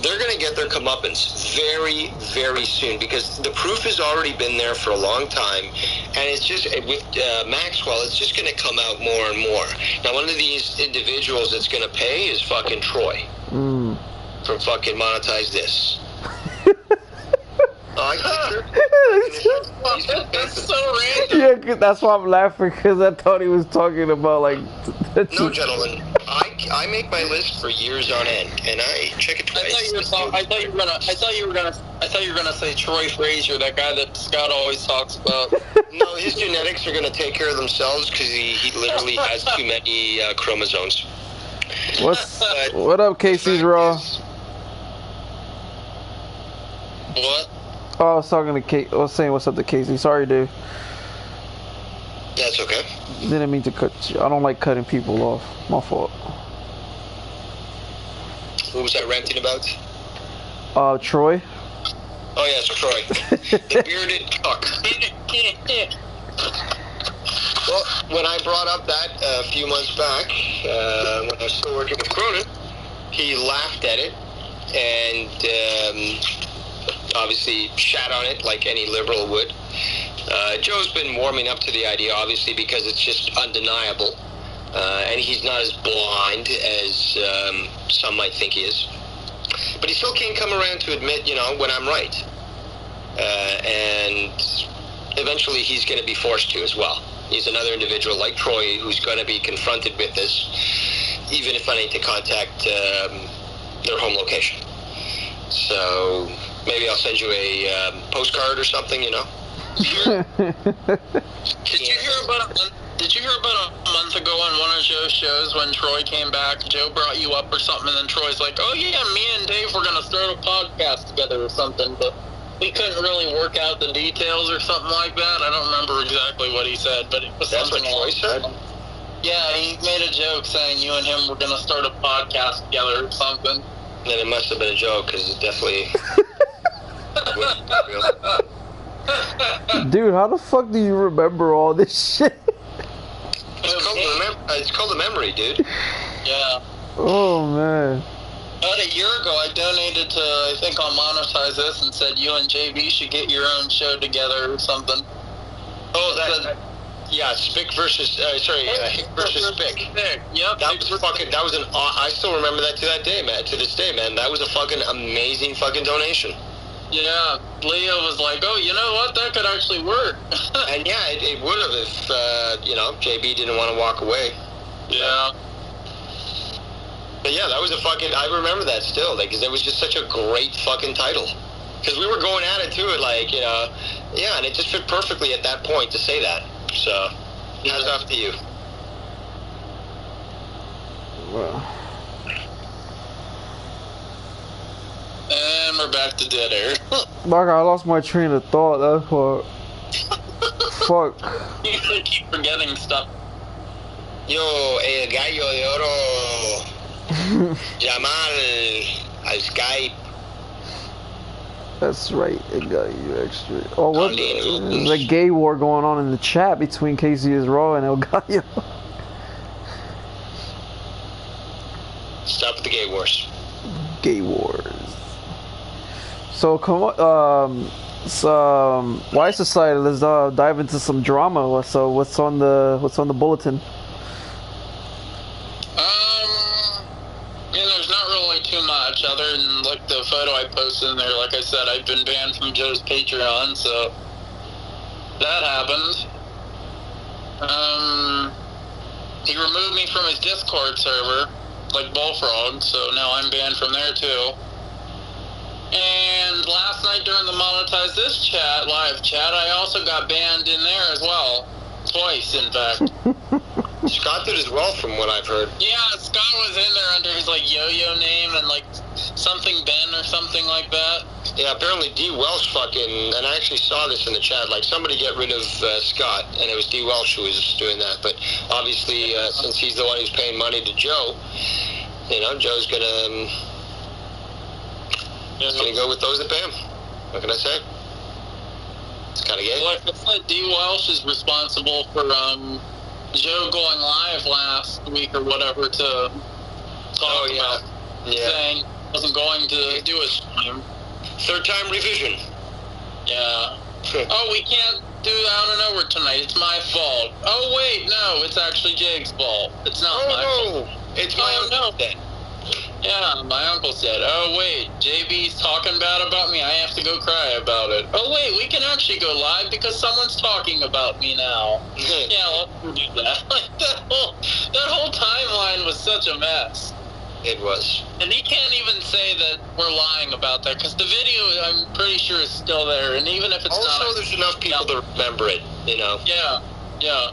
they're going to get their comeuppance very, very soon, because the proof has already been there for a long time, and it's just, with Maxwell, it's just going to come out more and more. Now, one of these individuals that's going to pay is fucking Troy. From fucking Monetize This. That's so random. Yeah, that's why I'm laughing, because I thought he was talking about like. No, gentlemen, I make my list for years on end, and I check it twice. I thought you were gonna say Troy Frazier, that guy that Scott always talks about. No, his genetics are gonna take care of themselves, because he literally has too many chromosomes. What up, Casey's Raw? What? Oh, I was talking to Kate. I was saying what's up to Casey. Sorry, dude. That's okay. Didn't mean to cut you. I don't like cutting people off. My fault. Who was I ranting about? Troy. Oh yes, Troy, the bearded cuck. Well, when I brought up that a few months back, when I was still working with Cronin, he laughed at it and obviously shat on it like any liberal would. Joe's been warming up to the idea, obviously, because it's just undeniable. And he's not as blind as some might think he is. But he still can't come around to admit, when I'm right. And eventually he's going to be forced to as well. He's another individual like Troy who's going to be confronted with this, even if unable to contact their home location. So maybe I'll send you a postcard or something, Did you hear about a month ago on one of Joe's shows when Troy came back? Joe brought you up or something, and then Troy's like, "Oh yeah, me and Dave were gonna start a podcast together or something," but we couldn't really work out the details or something like that. I don't remember exactly what he said, but it was That's something. What Troy said? Yeah, he made a joke saying you and him were gonna start a podcast together or something. Then it must have been a joke, because it definitely wasn't real. Dude, how the fuck do you remember all this shit? It's called a memory, dude. Yeah. Oh man. About a year ago, I donated to, I think I'll monetize this, and said you and JB should get your own show together or something. Oh, yeah, Spick versus, Hick versus Spick. Yep. I still remember that to this day, man. That was a fucking amazing fucking donation. Yeah, Leo was like, "Oh, you know what? That could actually work." And yeah, it would have if, JB didn't want to walk away. Yeah. But yeah, that was I remember that still, because it was just such a great fucking title. Because we were going at it too, yeah, and it just fit perfectly at that point to say that. So, hats off to you. Well. And we're back to dead air. Mark, I lost my train of thought. That's what. Fuck. You keep forgetting stuff. Yo, el gallo de oro. Jamal al Skype. That's right, it got you extra. Oh, what? There's a gay war going on in the chat between Casey is Raw and El Gallo. Stop with the gay wars. Gay wars. So come on, Why Society? Let's dive into some drama. So what's on the bulletin? There's not really too much other than like the photo I posted in there. Like I said, I've been banned from Joe's Patreon, so that happened. He removed me from his Discord server, like Bullfrog, so now I'm banned from there too. And last night during the Monetize This live chat, I also got banned in there as well. Twice, in fact. Scott did as well, from what I've heard. Yeah, Scott was in there under his, yo-yo name and, something Ben or something like that. Yeah, apparently D. Welsh and I actually saw this in the chat, somebody get rid of Scott, and it was D. Welsh who was doing that. But obviously, since he's the one who's paying money to Joe, Joe's gonna go with those that pay him. What can I say? It's kind of gay. Like I said, D. Welsh is responsible for Joe going live last week or whatever to talk about saying he wasn't going to do a stream. Third time revision. Yeah. Oh, we can't do Out of Nowhere tonight. It's my fault. Oh, wait, no, it's actually Jake's fault. It's not my fault. It's my own fault. Yeah, my uncle said, oh, wait, JB's talking bad about me. I have to go cry about it. Oh, wait, we can actually go live because someone's talking about me now. Yeah, let's do that. That whole timeline was such a mess. It was. And he can't even say that we're lying about that because the video, I'm pretty sure, is still there. And even if it's also, not... Also, there's enough people to remember it, you know? Yeah, yeah.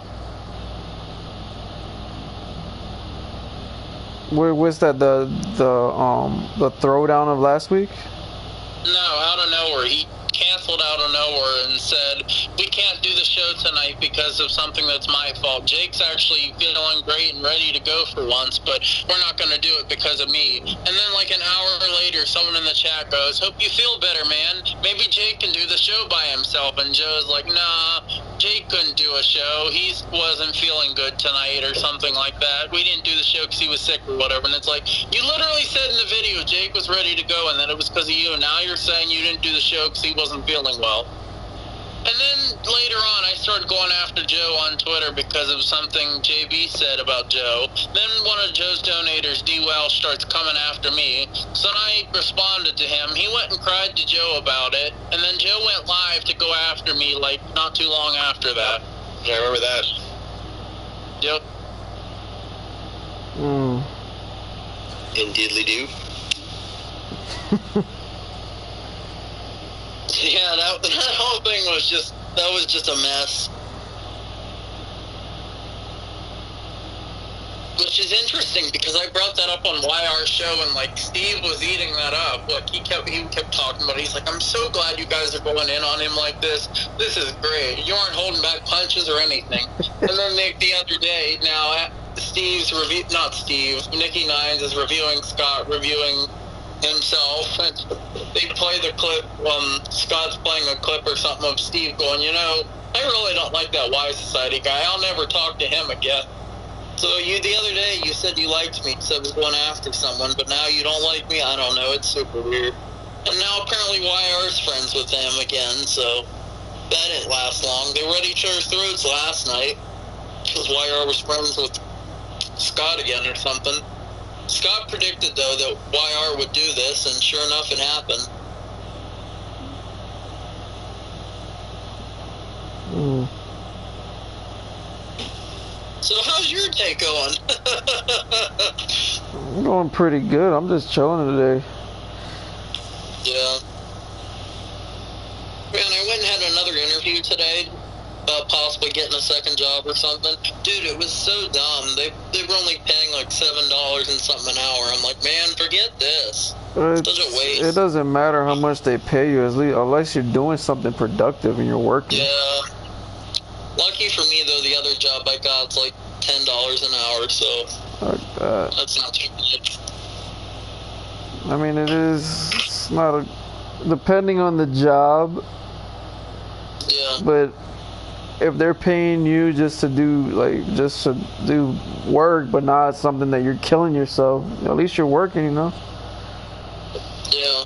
Was that the throwdown of last week? No, Out of Nowhere. He canceled Out of Nowhere and said, we can't do the show tonight because of something that's my fault. Jake's actually feeling great and ready to go for once, but we're not going to do it because of me. And then like an hour later, someone in the chat goes, hope you feel better, man. Maybe Jake can do the show by himself. And Joe's like, nah, Jake couldn't do a show. He wasn't feeling good tonight or something like that. We didn't do the show because he was sick or whatever. And it's like, you literally said in the video Jake was ready to go and that it was because of you. Now you're saying you didn't do the show because he wasn't feeling well. And then later on, I started going after Joe on Twitter because of something JB said about Joe. Then one of Joe's donators, D. Welsh, starts coming after me. So then I responded to him. He went and cried to Joe about it. And then Joe went live to go after me, like, not too long after that. Yeah, I remember that. Yep. Indeedly do. Yeah, that whole thing was just a mess. Which is interesting because I brought that up on YR show and like Steve was eating that up. Like he kept talking about it. He's like, I'm so glad you guys are going in on him like this. This is great. You aren't holding back punches or anything. And then the other day, now Nikki Nines is reviewing Scott, reviewing himself, and they play the clip. Scott's playing a clip or something of Steve going, you know, I really don't like that Y Society guy. I'll never talk to him again. So the other day you said you liked me, so I was going after someone, but now you don't like me. I don't know. It's super weird. And now apparently YR's friends with him again, so that didn't last long. They were at each other's throats last night because YR was friends with Scott again or something. Scott predicted, though, that YR would do this, and sure enough, it happened. So how's your day going? I'm going pretty good. I'm just chilling today. Yeah. Man, I went and had another interview today about possibly getting a second job or something. Dude, it was so dumb. They were only paying like $7 and something an hour. I'm like, man, forget this. It's such a waste. It doesn't matter how much they pay you, unless you're doing something productive and you're working. Yeah. Lucky for me, though, the other job I got's like $10 an hour, so that's not too much. I mean, it's not depending on the job. Yeah. But if they're paying you just to do work, but not something that you're killing yourself, at least you're working, you know. Yeah.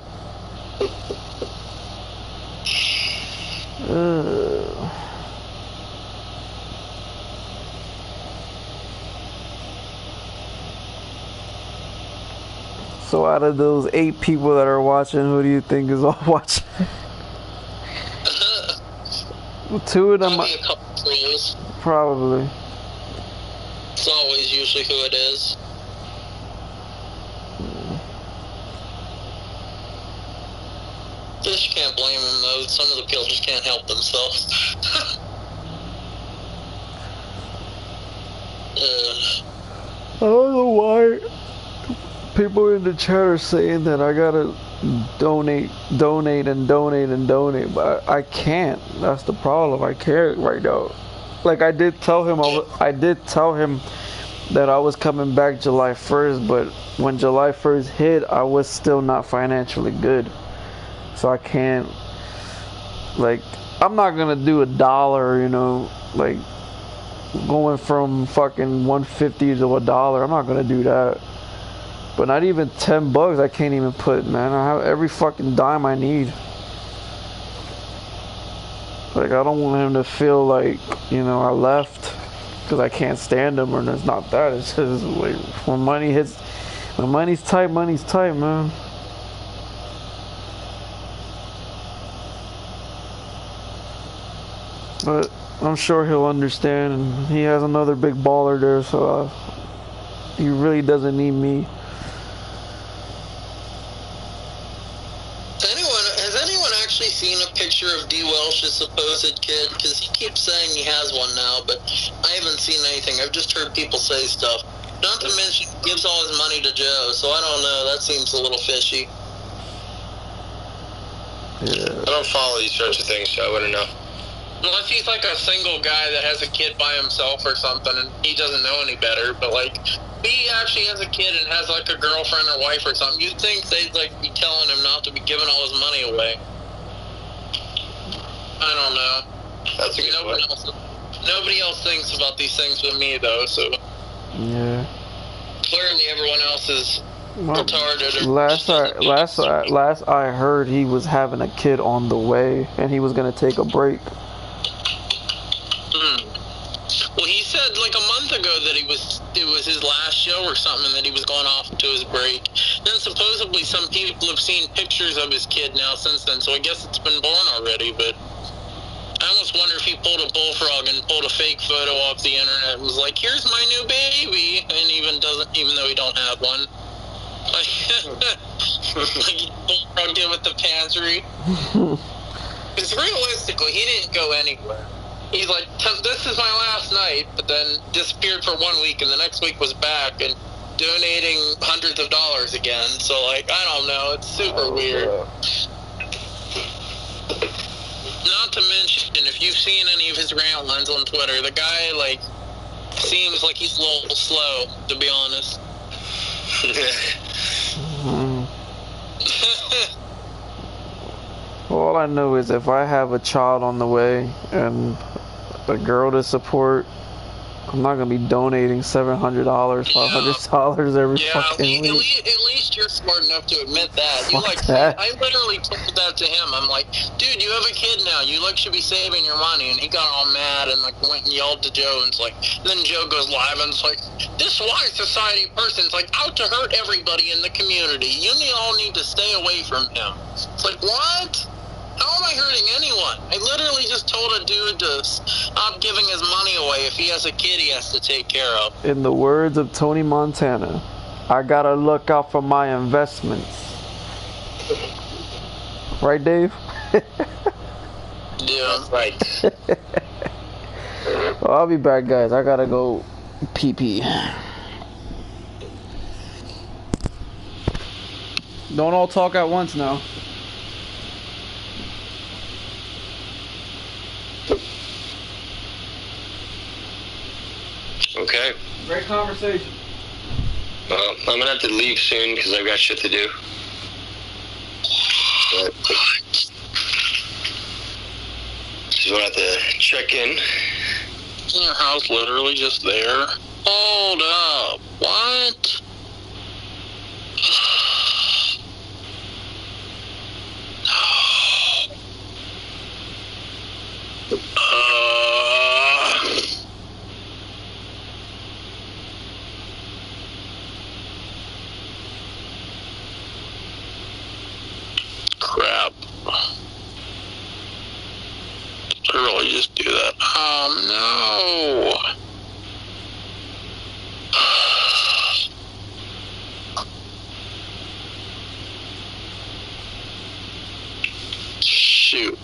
So out of those 8 people that are watching, who do you think is all watching? 2 of them. Probably a couple trolls. Probably. It's always usually who it is. Just can't blame them though. Some of the people just can't help themselves. I don't know why people in the chat are saying that I gotta donate, but I can't. That's the problem. I can't right now. Like I did tell him that I was coming back July 1st, but when July 1st hit, I was still not financially good. So I can't, like, I'm not gonna do $1, you know, like, going from fucking 150 to $1. I'm not gonna do that. But not even $10 I can't even put, man. I have every fucking dime I need. Like, I don't want him to feel like, you know, I left because I can't stand him, or it's not that. It's just like, when money's tight, man. But I'm sure he'll understand, and he has another big baller there, so he really doesn't need me. Has anyone actually seen a picture of D. Welsh's supposed kid? Because he keeps saying he has one now, but I haven't seen anything. I've just heard people say stuff. Not to mention, he gives all his money to Joe, so I don't know. That seems a little fishy. Yeah. I don't follow these sorts of things, so I wouldn't know. Unless he's like a single guy that has a kid by himself or something, and he doesn't know any better. But like, if he actually has a kid and has like a girlfriend or wife or something, you'd think they'd like be telling him not to be giving all his money away. I don't know. That's a good point. Nobody else thinks about these things but me, though. So Yeah. clearly, everyone else is retarded. Last I heard, he was having a kid on the way, and he was gonna take a break. Well, he said like a month ago that it was his last show or something, that he was going off to his break. Then supposedly some people have seen pictures of his kid now since then, so I guess it's been born already. But I almost wonder if he pulled a bullfrog and pulled a fake photo off the internet and was like, "Here's my new baby," and even though he don't have one. Like he bullfrog did with the pantry. Because realistically, he didn't go anywhere. He's like, "This is my last night," but then disappeared for 1 week, and the next week was back and donating hundreds of dollars again. So, like, I don't know. It's super weird. Not to mention, if you've seen any of his rant lines on Twitter, the guy, like, seems like he's a little slow, to be honest. All I know is if I have a child on the way and a girl to support, I'm not gonna be donating $700, $500 every fucking week. At least you're smart enough to admit that. I literally told that to him. I'm like, dude, you have a kid now. You should be saving your money. And he got all mad and went and yelled to Joe. And then Joe goes live and it's like, this wise society person's out to hurt everybody in the community. You all need to stay away from him. It's like, what? How am I hurting anyone? I literally just told a dude to stop giving his money away. If he has a kid, he has to take care of. In the words of Tony Montana, I gotta look out for my investments. Right, Dave? Yeah, right. Well, I'll be back, guys. I gotta go pee-pee. Don't all talk at once now. Okay. Great conversation. Well, I'm gonna have to leave soon because I've got shit to do. But just gonna have to check in. Isn't your house literally just there? Hold up. What? Crap. I really just do that. No. Shoot.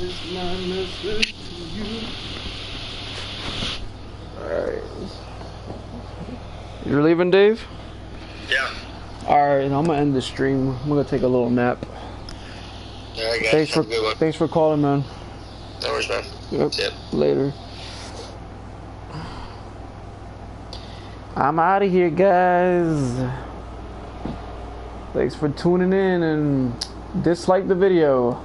This is my message to you. Alright. You're leaving, Dave? Yeah. Alright, I'm gonna end the stream. I'm gonna take a little nap. Alright, guys. Thanks for calling, man. No worries, man. Yep. Later. I'm out of here, guys. Thanks for tuning in and dislike the video.